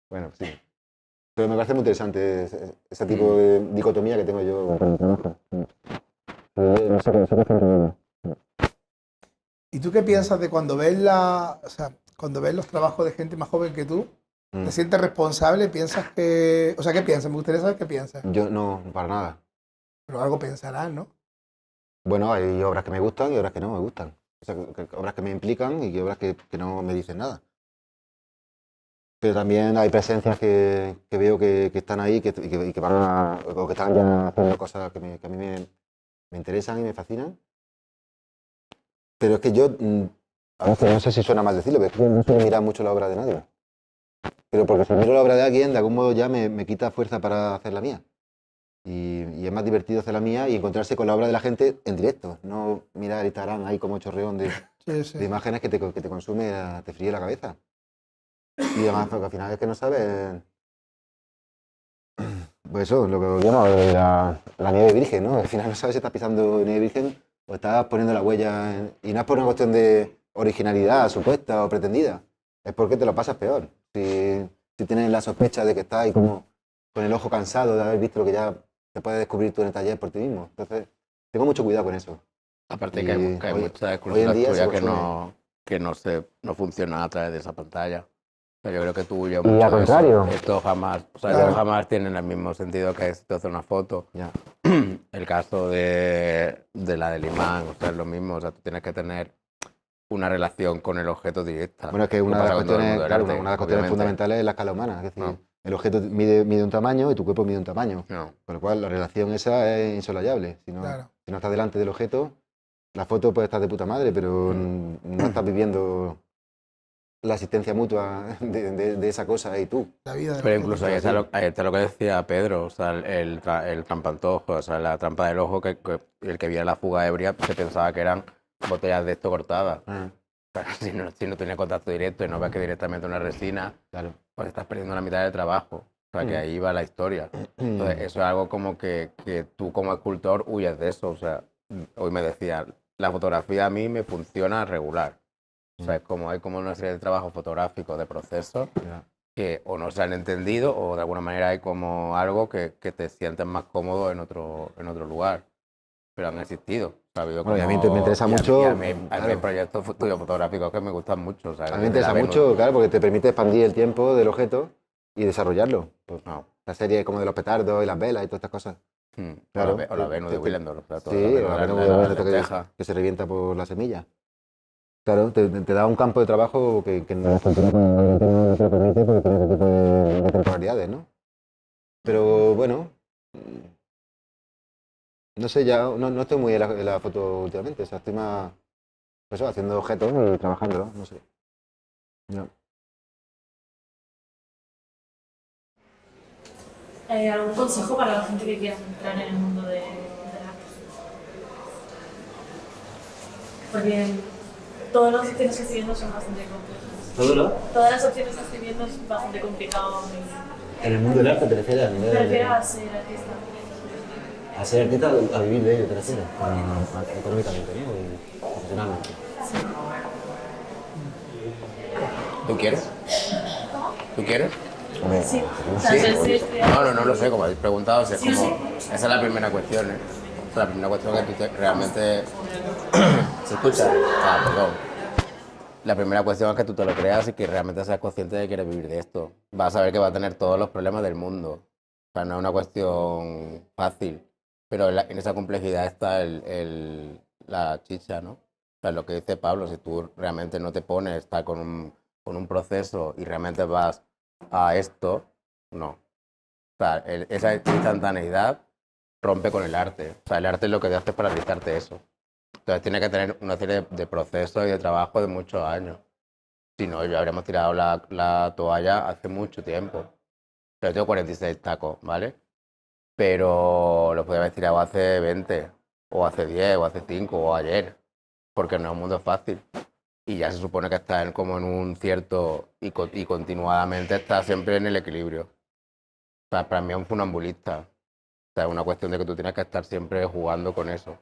Bueno, sí. Pero me parece muy interesante ese tipo de dicotomía que tengo yo con el trabajo. No sé qué hacer. ¿Y tú qué piensas de cuando ves cuando ves los trabajos de gente más joven que tú? ¿Te sientes responsable? ¿Piensas que... O sea, ¿qué piensas? Me gustaría saber qué piensas. Yo no, para nada. Pero algo pensarás, ¿no? Bueno, hay obras que me gustan y obras que no me gustan. O sea, obras que me implican y obras que no me dicen nada. Pero también hay presencias que veo que están ahí y que van o que están ya haciendo cosas que a mí me interesan y me fascinan. Pero es que yo, a veces no sé si suena mal decirlo, pero es que no suelo mirar mucho la obra de nadie. Pero porque si miro la obra de alguien, de algún modo ya me quita fuerza para hacer la mía. Y es más divertido hacer la mía y encontrarse con la obra de la gente en directo, no mirar Instagram ahí como chorreón de imágenes que te consume, te fríe la cabeza. Y además, porque al final es que no sabes, pues eso, lo que volvíamos la nieve virgen, ¿no? Al final no sabes si estás pisando nieve virgen o estás poniendo la huella, y no es por una cuestión de originalidad supuesta o pretendida, es porque te lo pasas peor. Si tienes la sospecha de que estás ahí como con el ojo cansado de haber visto lo que ya te puedes descubrir tú en el taller por ti mismo. Entonces, tengo mucho cuidado con eso. Aparte que hay muchas esculturas tuyas que no funcionan a través de esa pantalla. Pero yo creo que tú y yo Y al contrario. Esto jamás, o sea, jamás tienen el mismo sentido que si te haces una foto. Ya. El caso de la del imán, o sea, es lo mismo. O sea, tú tienes que tener una relación con el objeto directa. Bueno, es que una de las cuestiones fundamentales es la escala humana. Es decir, el objeto mide un tamaño y tu cuerpo mide un tamaño. Con lo cual, la relación esa es insolayable. Si no estás delante del objeto, la foto puede estar de puta madre, pero no estás viviendo la asistencia mutua de esa cosa y tú. Pero incluso ahí está lo que decía Pedro, o sea, el trampantojo, o sea, la trampa del ojo, que el que viera la fuga ebria se pensaba que eran botellas de esto cortadas. O sea, si no tiene contacto directo y no ves que directamente una resina, pues estás perdiendo la mitad del trabajo. O sea, que ahí va la historia. Entonces, eso es algo como que tú como escultor huyes de eso. O sea, hoy me decía, la fotografía a mí me funciona regular. O sea, hay como una serie de trabajos fotográficos, de procesos, que o no se han entendido o de alguna manera hay como algo que te sientes más cómodo en otro lugar. Pero han existido. O sea, bueno, y a mí me interesa mucho. A mí hay proyectos fotográficos que me gustan mucho. O sea, a mí me interesa mucho, claro, porque te permite expandir el tiempo del objeto y desarrollarlo. Pues, la serie como de los petardos y las velas y todas estas cosas. Claro, o la Venus de Willendorf. Sí, o la Venus de Willendorf que se revienta por la semilla. Claro, te da un campo de trabajo que no te lo permite porque tiene ese tipo de temporalidades, ¿no? Pero bueno, no sé, ya no estoy muy en la foto últimamente, o sea, estoy más pues eso, haciendo objetos y trabajándolo, no sé. No. ¿Algún consejo para la gente que quiera entrar en el mundo del arte? Porque todas las opciones que estoy viendo son bastante complejas. Todas las opciones que estoy viendo son bastante complicadas. ¿En el mundo del arte te refieres a nivel? Me refiero a ser artista. A ser artista, a vivir de ello, te refieres. Económicamente, ¿no? Y profesionalmente. Sí. ¿Tú quieres? ¿Cómo? ¿Tú quieres? Sí. ¿Sí? No lo sé, como habéis preguntado, esa es la primera cuestión, ¿eh? O sea, la primera cuestión que tú realmente... ¿Se escucha? Perdón. La primera cuestión es que tú te lo creas y que realmente seas consciente de que quieres vivir de esto. Vas a ver que va a tener todos los problemas del mundo. O sea, no es una cuestión fácil, pero en esa complejidad está la chicha, ¿no? O sea, lo que dice Pablo, si tú realmente no te pones, estás con un proceso y realmente vas a esto, no. O sea, esa instantaneidad rompe con el arte. O sea, el arte es lo que te hace para realizarte eso. Entonces tiene que tener una serie de procesos y de trabajo de muchos años. Si no, ya habríamos tirado la toalla hace mucho tiempo. Pero tengo 46 tacos, ¿vale? Pero lo podría haber tirado hace 20, o hace 10, o hace 5, o ayer. Porque no es un mundo fácil. Y ya se supone que está como en un cierto... Y continuadamente está siempre en el equilibrio. O sea, para mí es un funambulista. O sea, es una cuestión de que tú tienes que estar siempre jugando con eso.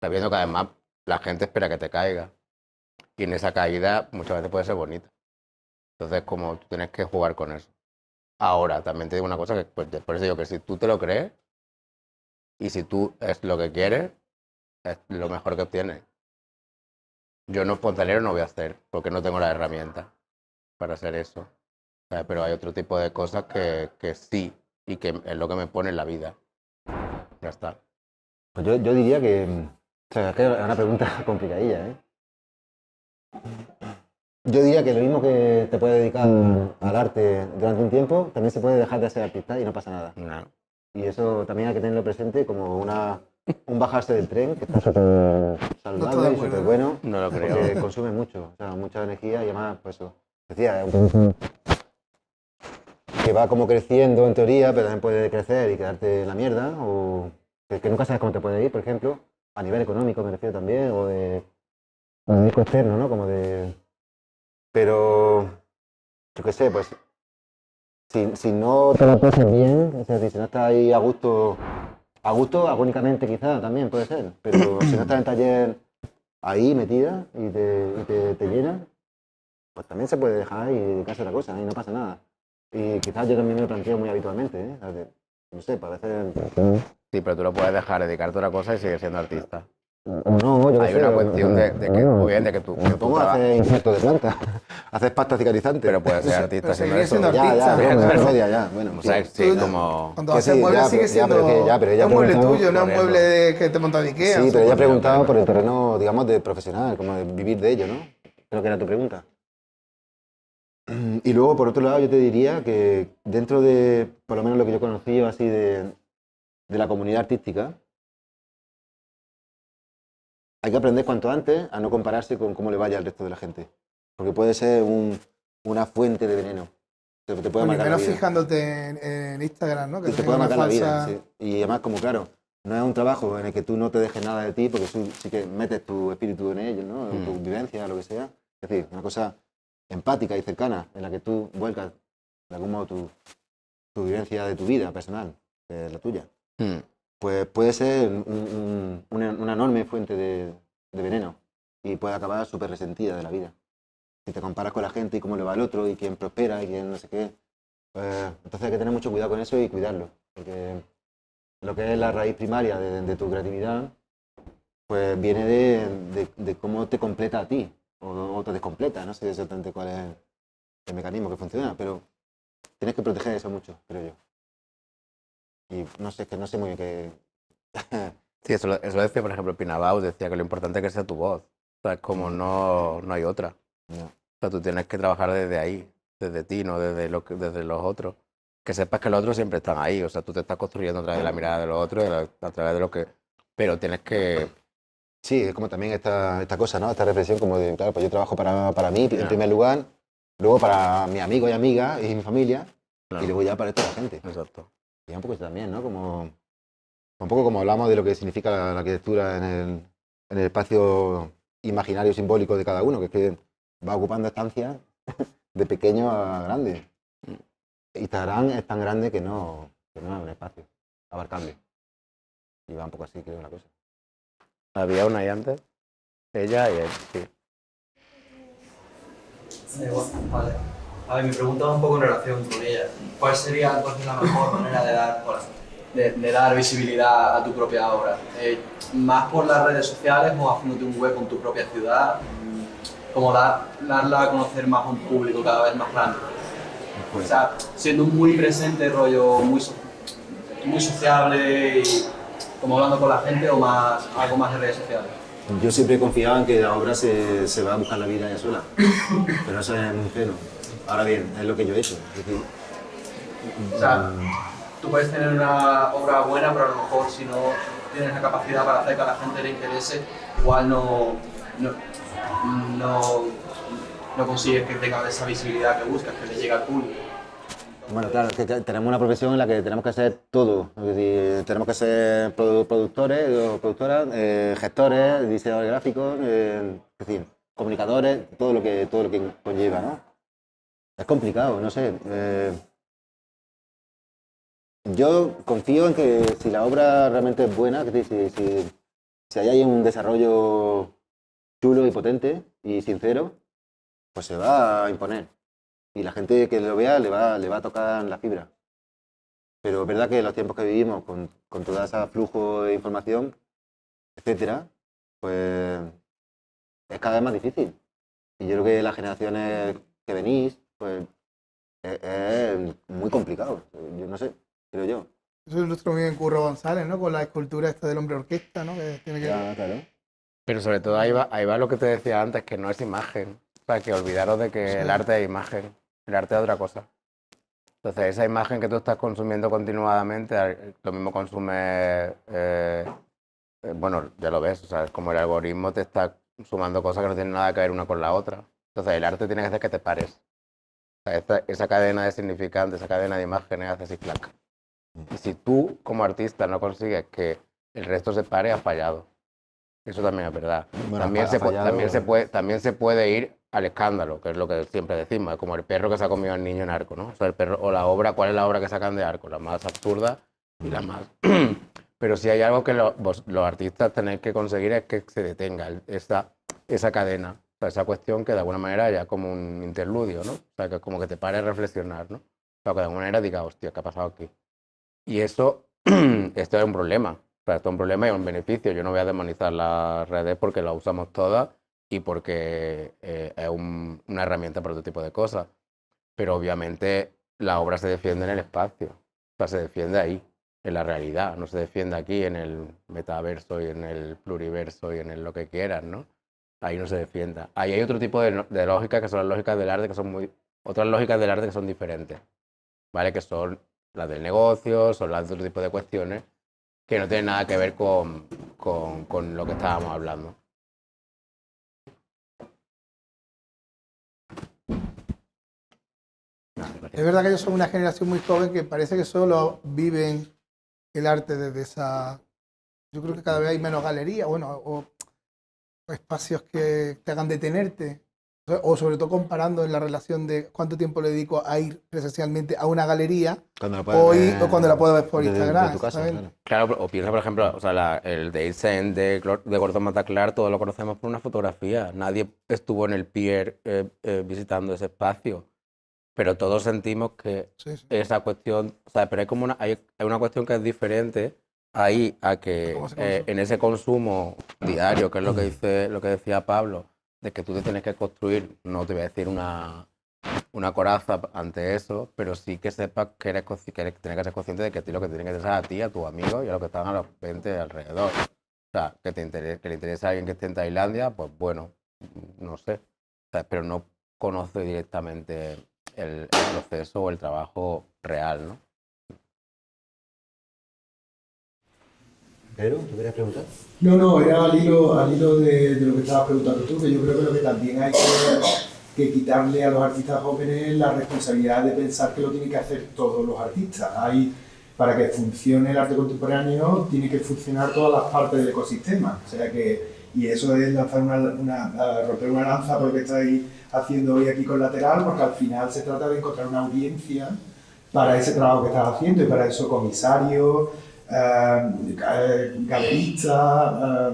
Sabiendo que además la gente espera que te caiga. Y en esa caída muchas veces puede ser bonita. Entonces, como tú tienes que jugar con eso. Ahora, también te digo una cosa, que pues, por eso digo que si tú te lo crees y si tú es lo que quieres, es lo mejor que obtienes. Yo no fontanero no voy a hacer, porque no tengo las herramientas para hacer eso. O sea, pero hay otro tipo de cosas que sí, y que es lo que me pone en la vida. Ya está. Pues yo diría que... O sea, es que es una pregunta complicadilla, ¿eh? Yo diría que lo mismo que te puedes dedicar al arte durante un tiempo, también se puede dejar de ser artista y no pasa nada. No. Y eso también hay que tenerlo presente como un bajarse del tren, que está súper saludable y súper bueno. No lo creo. Porque consume mucho, o sea, mucha energía y además, pues eso. Decía, que va como creciendo en teoría, pero también puede crecer y quedarte en la mierda, o que nunca sabes cómo te puede ir, por ejemplo, a nivel económico me refiero también, o de disco externo, ¿no? Como de... Pero, yo qué sé, pues, si no te lo pasas bien, es decir, si no estás ahí a gusto, agónicamente quizá también puede ser, pero si no estás en taller ahí metida y te llena, pues también se puede dejar y dedicarse a otra cosa y no pasa nada. Y quizás yo también me lo planteo muy habitualmente, ¿eh? O sea, no sé, para veces... Sí, pero tú lo puedes dejar, dedicarte a otra cosa y seguir siendo artista. O no, yo qué Hay sé, una cuestión de que, bueno, muy bien, de que tú me pongo a hacer injertos de planta, haces pasta cicatrizante. pero puedes ser artista pero haciendo seguiría eso. siendo Ya, artista. no, Claro. me media ya, bueno. O sea, sí, como... Cuando Que haces sí, muebles ya, sigue pero- ya, siendo pero ella es un mueble preguntado tuyo, no es un por mueble eso. que te monta de Ikea. Sí, pero ella supongo. ha preguntado por el terreno, digamos, de profesional, como de vivir de ello, ¿no? Creo que era tu pregunta. Y luego, por otro lado, yo te diría que dentro de, por lo menos lo que yo he conocido así de la comunidad artística, hay que aprender cuanto antes a no compararse con cómo le vaya al resto de la gente. Porque puede ser una fuente de veneno. Te puede Bueno, y marcar la menos vida. fijándote en Instagram, ¿no? Que Y te tenga puede una marcar la vida, falsa... sí. Y además, como claro, no es un trabajo en el que tú no te dejes nada de ti, porque tú sí que metes tu espíritu en ello, ¿no? Tu vivencia, lo que sea. Es decir, una cosa empática y cercana, en la que tú vuelcas de algún modo tu vivencia de tu vida personal, que es la tuya. Pues puede ser una enorme fuente de veneno y puede acabar súper resentida de la vida. Si te comparas con la gente y cómo le va al otro y quién prospera y quién no sé qué. Entonces hay que tener mucho cuidado con eso y cuidarlo, porque lo que es la raíz primaria de tu creatividad, pues viene de cómo te completa a ti o te descompleta. No sé exactamente cuál es el mecanismo que funciona, pero tienes que proteger eso mucho, creo yo. Y no sé, es que no sé muy bien qué... Sí, eso lo decía, por ejemplo, Pinabaus, decía que lo importante es que sea tu voz. O sea, es como no hay otra. No. O sea, tú tienes que trabajar desde ahí, desde ti, no desde los otros. Que sepas que los otros siempre están ahí. O sea, tú te estás construyendo a través de la mirada de los otros, a través de lo que... Pero tienes que... Sí, es como también esta cosa, ¿no? Esta reflexión como de, claro, pues yo trabajo para mí en primer lugar, luego para mis amigos y amigas y mi familia, Claro. y luego ya para toda la gente. Exacto. Y un poco eso también, ¿no? Como, un poco como hablamos de lo que significa la arquitectura en el espacio imaginario simbólico de cada uno, que es que va ocupando estancias de pequeño a grande. Y Tarán es tan grande que no es un espacio abarcable. Y va un poco así, creo, la cosa. Había una ahí antes, ella y él, sí. Vale. A ver, mi pregunta va un poco en relación con ella. ¿Cuál sería entonces la mejor manera de dar visibilidad a tu propia obra? ¿Más por las redes sociales o haciéndote un web en tu propia ciudad? Como darla a conocer más a un público cada vez más grande. O sea, siendo muy presente, rollo muy sociable y como hablando con la gente o más algo más de redes sociales. Yo siempre he confiado en que la obra se va a buscar la vida ella sola, pero eso es muy ingenuo. Ahora bien, es lo que yo he hecho. Es decir, O sea, tú puedes tener una obra buena, pero a lo mejor si no tienes la capacidad para hacer que a la gente le interese, igual no consigues que tenga esa visibilidad que buscas, que le llegue al público. bueno, claro, es que tenemos una profesión en la que tenemos que ser todo. Es decir, tenemos que ser productores o productoras, gestores, diseñadores gráficos, es decir, comunicadores, todo lo que conlleva, ¿no? Es complicado, no sé. Yo confío en que si la obra realmente es buena, que si hay ahí un desarrollo chulo y potente y sincero, pues se va a imponer. Y la gente que lo vea le va a tocar la fibra. Pero es verdad que en los tiempos que vivimos, con todo ese flujo de información, etcétera, pues es cada vez más difícil. Y yo creo que las generaciones que venís, pues es muy complicado. Yo no sé, creo yo. Eso ilustró muy bien Curro González, ¿no? Con la escultura esta del hombre orquesta, ¿no? Que tiene que... Ya, claro. Pero sobre todo ahí va lo que te decía antes, que no es imagen. O sea, que olvidaros de que Sí. el arte es imagen, el arte es otra cosa. Entonces, esa imagen que tú estás consumiendo continuadamente, lo mismo consume, bueno, ya lo ves, o sea, es como el algoritmo te está sumando cosas que no tienen nada que ver una con la otra. Entonces, el arte tiene que hacer que te pares. O sea, esa cadena de significantes, esa cadena de imágenes hace así, clac. Y si tú, como artista, no consigues que el resto se pare, has fallado. Eso también es verdad. Bueno, También se puede ir al escándalo, que es lo que siempre decimos, como el perro que se ha comido al niño en Arco, ¿no? O sea, el perro, o la obra, ¿cuál es la obra que sacan de Arco? La más absurda y la más... Pero si hay algo que los artistas tenéis que conseguir es que se detenga esa cadena, o sea, esa cuestión que de alguna manera haya como un interludio, ¿no? O sea, que como que te pare a reflexionar, ¿no? O sea, que de alguna manera diga, hostia, ¿qué ha pasado aquí? Y eso, esto es un problema. O sea, esto es un problema y un beneficio. Yo no voy a demonizar las redes porque las usamos todas y porque es una herramienta para otro tipo de cosas. Pero obviamente la obra se defiende en el espacio. O sea, se defiende ahí, en la realidad. No se defiende aquí en el metaverso y en el pluriverso y en lo que quieras, ¿no? Ahí no se defienda. Ahí hay otro tipo de lógicas que son las lógicas del arte, que son otras lógicas del arte que son diferentes, ¿vale? Que son las del negocio, son las de otro tipo de cuestiones que no tienen nada que ver con lo que estábamos hablando. Es verdad que ellos son una generación muy joven que parece que solo viven el arte desde esa... Yo creo que cada vez hay menos galerías, bueno, o espacios que te hagan detenerte, o sobre todo comparando en la relación de cuánto tiempo le dedico a ir presencialmente a una galería o cuando la puedo ver por Instagram. Tu casa, claro, o piensa, por ejemplo, o sea, el Day Zen de Gordon Mataclar, todos lo conocemos por una fotografía. Nadie estuvo en el pier visitando ese espacio, pero todos sentimos que esa cuestión, o sea, pero hay una cuestión que es diferente ahí a que en ese consumo diario, que es lo que decía Pablo, de que tú te tienes que construir, no te voy a decir una coraza ante eso, pero sí que sepas que tienes que ser consciente de que a ti lo que te tiene que interesar a ti, a tus amigos y a los que están a los 20 alrededor. O sea, que le interesa a alguien que esté en Tailandia, pues bueno, no sé. O sea, pero no conoce directamente el proceso o el trabajo real, ¿no? ¿Pero tú querías preguntar? No, era al hilo de lo que estabas preguntando tú, que yo creo que lo que también hay que quitarle a los artistas jóvenes la responsabilidad de pensar que lo tienen que hacer todos los artistas. Para que funcione el arte contemporáneo, tiene que funcionar todas las partes del ecosistema. O sea y eso es lanzar romper una lanza por lo que estáis haciendo hoy aquí con Lateral, porque al final se trata de encontrar una audiencia para ese trabajo que estás haciendo y para eso comisarios, galeristas,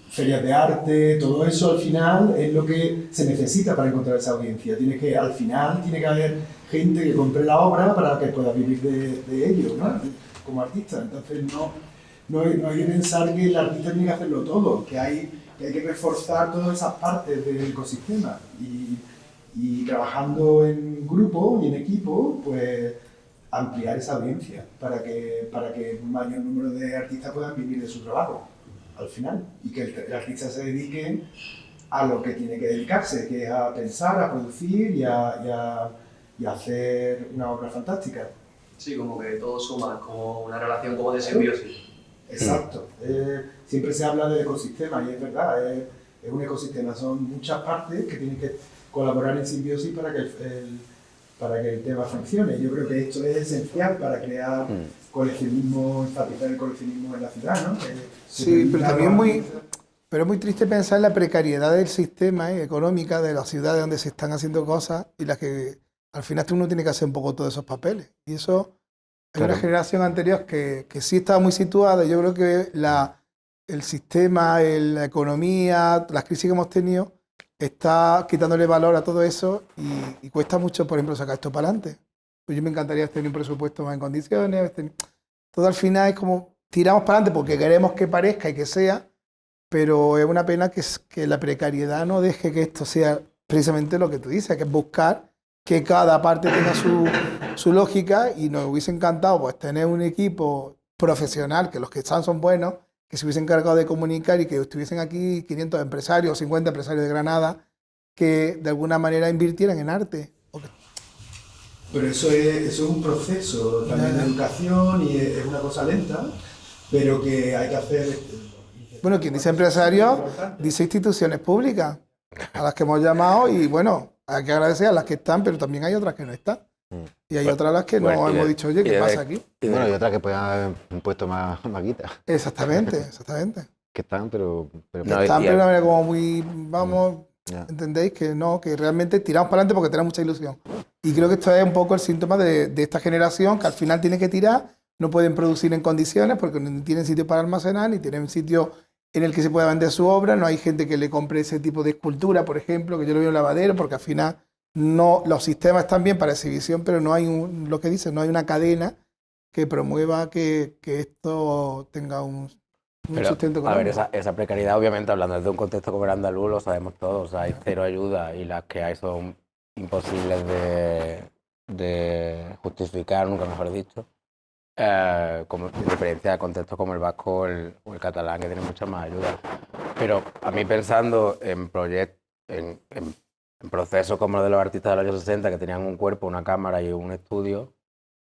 ferias de arte, todo eso al final es lo que se necesita para encontrar esa audiencia. Al final tiene que haber gente que compre la obra para que pueda vivir de ello, ¿no? Como artista. Entonces no hay que pensar que el artista tiene que hacerlo todo, que hay que reforzar todas esas partes del ecosistema y trabajando en grupo y en equipo, pues ampliar esa audiencia para que un mayor número de artistas puedan vivir de su trabajo al final y que el artista se dedique a lo que tiene que dedicarse, que es a pensar, a producir y a hacer una obra fantástica. Sí, como que todo suma, como una relación como de simbiosis. Exacto. Siempre se habla del ecosistema y es verdad, es un ecosistema, son muchas partes que tienen que colaborar en simbiosis para que el tema funcione. Yo creo que esto es esencial para crear coleccionismo, enfatizar el coleccionismo en la ciudad, ¿no? Sí, pero también es muy triste pensar en la precariedad del sistema económica de las ciudades donde se están haciendo cosas y las que al final uno tiene que hacer un poco todos esos papeles. Y eso hay una generación anterior que sí estaba muy situada. Yo creo que el sistema, la economía, las crisis que hemos tenido, está quitándole valor a todo eso y cuesta mucho, por ejemplo, sacar esto para adelante. Pues yo me encantaría tener un presupuesto más en condiciones. Todo al final es como tiramos para adelante porque queremos que parezca y que sea, pero es una pena que la precariedad no deje que esto sea precisamente lo que tú dices, que es buscar que cada parte tenga su lógica y nos hubiese encantado pues, tener un equipo profesional, que los que están son buenos, que se hubiesen encargado de comunicar y que estuviesen aquí 500 empresarios, 50 empresarios de Granada, que de alguna manera invirtieran en arte. Pero eso es un proceso también de educación y es una cosa lenta, pero que hay que hacer... Bueno, quien dice empresarios, dice instituciones públicas, a las que hemos llamado y bueno, hay que agradecer a las que están, pero también hay otras que no están. Y hay otras a las que no hemos dicho, oye, ¿qué pasa aquí? Y bueno, hay otras que pueden haber puesto más guita. Exactamente. Que están, pero No, están, pero de una manera como muy, vamos, ¿entendéis? Que no, que realmente tiramos para adelante porque tenemos mucha ilusión. Y creo que esto es un poco el síntoma de esta generación que al final tiene que tirar, no pueden producir en condiciones porque no tienen sitio para almacenar, ni tienen sitio en el que se pueda vender su obra, no hay gente que le compre ese tipo de escultura, por ejemplo, que yo lo veo en lavadero, porque al final no, los sistemas están bien para exhibición, pero no hay lo que dicen, no hay una cadena que promueva que esto tenga un sustento económico. A ver, esa precariedad, obviamente, hablando desde un contexto como el andaluz, lo sabemos todos, o sea, hay cero ayuda y las que hay son imposibles de justificar, nunca mejor dicho, como en diferencia de contextos como el vasco o el catalán, que tienen mucha más ayuda. Pero a mí pensando en proyectos, en procesos como los de los artistas de los años 60, que tenían un cuerpo, una cámara y un estudio,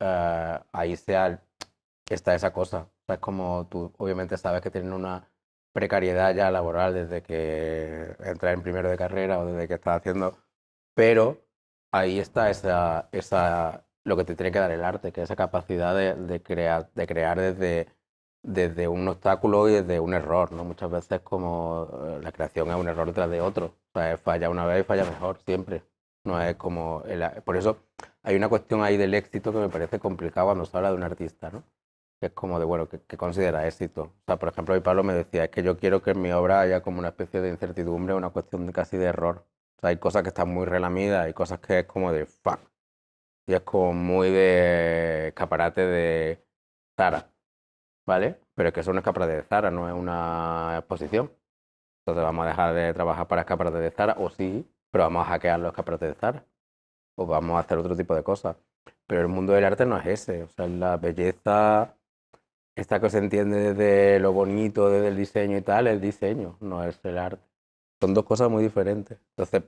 ahí está esa cosa. O sea, es como tú obviamente sabes que tienen una precariedad ya laboral desde que entras en primero de carrera o desde que estás haciendo, pero ahí está lo que te tiene que dar el arte, que es esa capacidad de crear desde un obstáculo y desde un error, ¿no? Muchas veces como la creación es un error tras de otro. O sea, falla una vez y falla mejor, siempre. No es como... Por eso hay una cuestión ahí del éxito que me parece complicado cuando se habla de un artista, ¿no? Que es como de, bueno, ¿qué considera éxito? O sea, por ejemplo, hoy Pablo me decía, es que yo quiero que en mi obra haya como una especie de incertidumbre, una cuestión casi de error. O sea, hay cosas que están muy relamidas, hay cosas que es como de fuck. Y es como muy de escaparate de Zara, ¿vale? Pero es que eso no es escaparate de Zara, no es una exposición. Entonces vamos a dejar de trabajar para escaparate de Zara, o sí, pero vamos a hackear los escaparates de Zara. O vamos a hacer otro tipo de cosas. Pero el mundo del arte no es ese. O sea, la belleza, esta que se entiende desde lo bonito, desde el diseño y tal, el diseño, no es el arte. Son dos cosas muy diferentes. Entonces,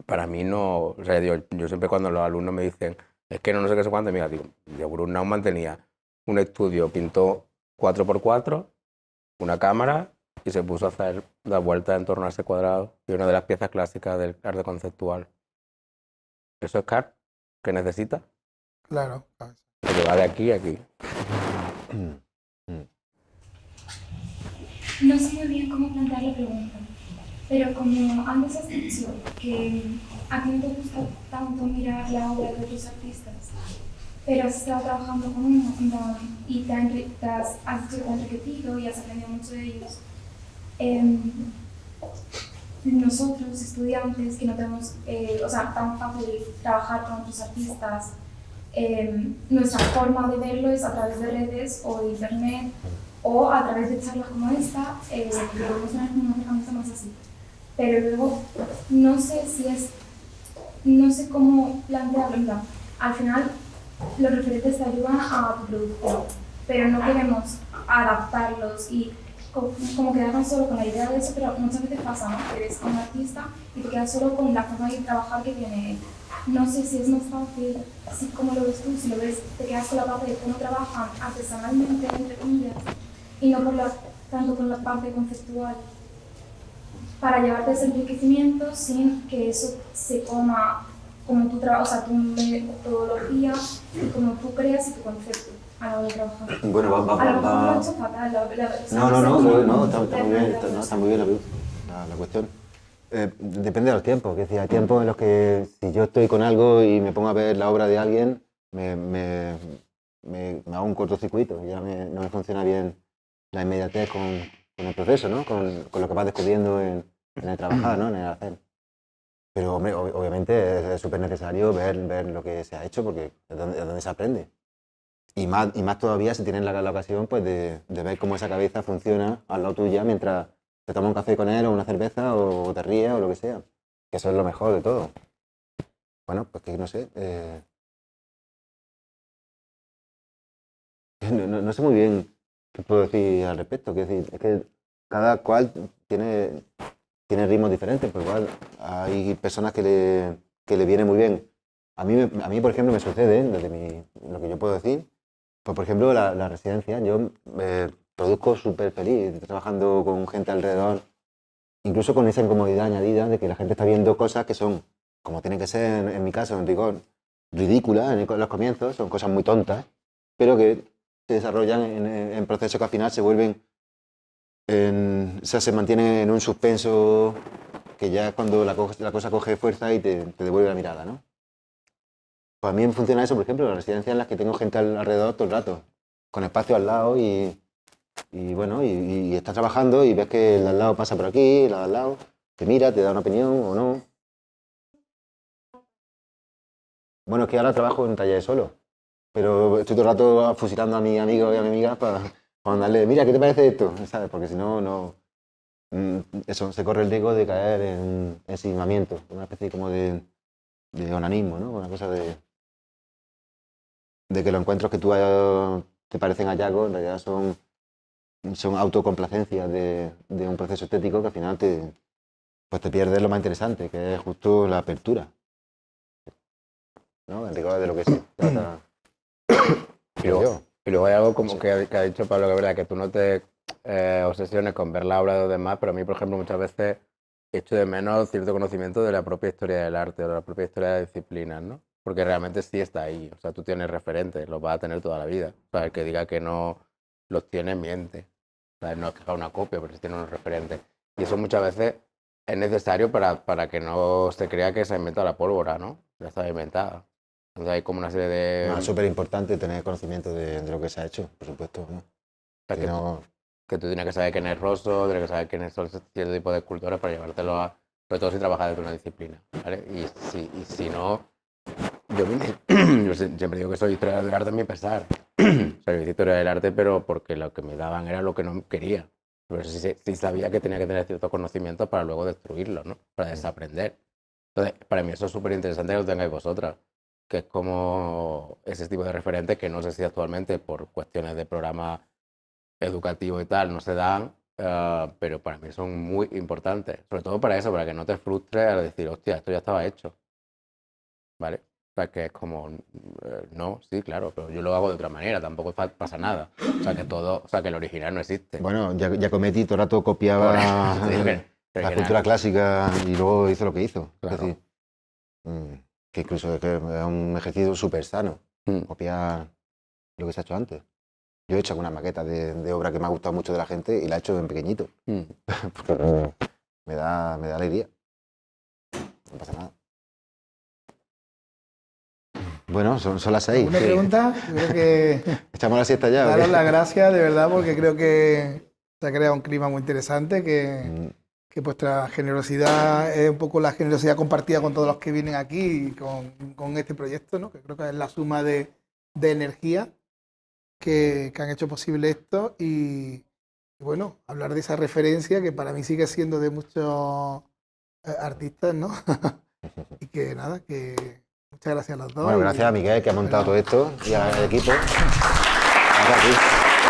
para mí no... O sea, yo siempre cuando los alumnos me dicen, es que no sé qué sé cuánto, mira, digo, Bruce Nauman tenía un estudio, pintó 4x4, una cámara y se puso a hacer la vuelta en torno a ese cuadrado. Y una de las piezas clásicas del arte conceptual. ¿Eso es CAR? ¿Qué necesita? Claro. Que va de aquí a aquí. No sé muy bien cómo plantear la pregunta, pero como antes has dicho que a ti no te gusta tanto mirar la obra de otros artistas, pero has estado trabajando con uno y has dicho que te has enriquecido y has aprendido mucho de ellos. Nosotros, estudiantes, que no tenemos tan fácil trabajar con otros artistas, nuestra forma de verlo es a través de redes o de internet o a través de charlas como esta, que podemos tener una herramienta más así. Pero luego no sé cómo plantearlo. En plan, al final los referentes te ayudan a tu producción, pero no queremos adaptarlos y como quedarnos solo con la idea de eso, pero muchas veces pasa, ¿no? Que eres un artista y te quedas solo con la forma de trabajar que tiene él. No sé si es más fácil, si como lo ves tú, si lo ves, te quedas con la parte de cómo trabajan artesanalmente, entre comillas, y no tanto con la parte conceptual, para llevarte ese enriquecimiento sin que eso se coma como tú trabajas, tu metodología y como tú creas y tu concepto a la hora de trabajar. Bueno, a lo mejor lo he hecho fatal. No, está muy bien la cuestión. Depende de los tiempos. Es decir, hay tiempos en los que si yo estoy con algo y me pongo a ver la obra de alguien, me hago un cortocircuito. Ya no me funciona bien la inmediatez con el proceso, ¿no? Con lo que vas descubriendo en el trabajar, ¿no? En el hacer. Pero, hombre, obviamente es súper necesario ver lo que se ha hecho porque es donde se aprende. Y más todavía si tienes la ocasión pues, de ver cómo esa cabeza funciona al lado tuya mientras te tomas un café con él o una cerveza o te ríes o lo que sea. Que eso es lo mejor de todo. Bueno, pues que no sé. No sé muy bien qué puedo decir al respecto. Es que cada cual tiene ritmos diferentes. Pues igual hay personas que le viene muy bien. A mí, por ejemplo, me sucede, desde lo que yo puedo decir, pues por ejemplo, la residencia. Yo produzco súper feliz, trabajando con gente alrededor incluso con esa incomodidad añadida de que la gente está viendo cosas que son, como tienen que ser en mi caso, en rigor, ridículas en los comienzos, son cosas muy tontas, pero que se desarrollan en procesos que al final se vuelven, o sea, se mantienen en un suspenso que ya es cuando la cosa coge fuerza y te devuelve la mirada, ¿no? Pues a mí me funciona eso, por ejemplo, en las residencias en las que tengo gente alrededor todo el rato, con espacio al lado y bueno, y estás trabajando y ves que el de al lado pasa por aquí, el de al lado te mira, te da una opinión o no. Bueno, es que ahora trabajo en talleres solo, pero estoy todo el rato fusilando a mis amigos y a mi amiga para darle, mira, ¿qué te parece esto? ¿Sabes? Porque si no, eso, se corre el riesgo de caer en ensimismamiento, una especie como de onanismo, ¿no? Una cosa de que los encuentros que tú te parecen hallazgos en realidad son autocomplacencias de un proceso estético que al final te pierdes lo más interesante, que es justo la apertura, ¿no? El rigor de lo que se trata. Y luego hay algo como que ha dicho Pablo, que es verdad, que tú no te obsesiones con ver la obra de los demás, pero a mí, por ejemplo, muchas veces echo de menos cierto conocimiento de la propia historia del arte o de la propia historia de las disciplinas, ¿no? Porque realmente sí está ahí, o sea, tú tienes referentes, los vas a tener toda la vida. O sea, el que diga que no los tiene, miente. O sea, no es que haga una copia, pero sí tiene unos referentes. Y eso muchas veces es necesario para que no se crea que se ha inventado la pólvora, ¿no? Ya está inventada. Entonces hay como una serie de... Es súper importante tener conocimiento de lo que se ha hecho, por supuesto, ¿no? O sea, que tú tienes que saber quién es Rosso, tienes que saber quiénes son cierto tipo de escultores para llevártelo a... Sobre todo si trabajas dentro de una disciplina, ¿vale? Y si no... Yo siempre digo que soy historiador del arte a mi pesar. Soy historia del arte, pero porque lo que me daban era lo que no quería. Pero sí sabía que tenía que tener ciertos conocimientos para luego destruirlo, ¿no? Para desaprender. Entonces, para mí eso es súper interesante que lo tengáis vosotras, que es como ese tipo de referentes que no sé si actualmente por cuestiones de programa educativo y tal no se dan, pero para mí son muy importantes. Sobre todo para eso, para que no te frustres al decir, hostia, esto ya estaba hecho. ¿Vale? O sea, que es como, no, sí, claro, pero yo lo hago de otra manera, tampoco pasa nada. O sea, que el original no existe. Bueno, Giacometti todo el rato copiaba la cultura clásica y luego hizo lo que hizo. Claro. Es decir, que incluso es un ejercicio súper sano, copiar lo que se ha hecho antes. Yo he hecho algunas maquetas de obra que me ha gustado mucho de la gente y la he hecho en pequeñito. Porque me da alegría. No pasa nada. Bueno, son las 6. ¿Una pregunta? Yo creo que... ¿Echamos la siesta ya? Daros las gracias, de verdad, porque creo que se ha creado un clima muy interesante, que vuestra generosidad es un poco la generosidad compartida con todos los que vienen aquí con este proyecto, ¿no? Que creo que es la suma de energía que han hecho posible esto y bueno, hablar de esa referencia que para mí sigue siendo de muchos artistas, ¿no? Y que nada, que... Muchas gracias a los dos. Bueno, gracias a Miguel que ha montado todo esto y al equipo. Gracias a ti.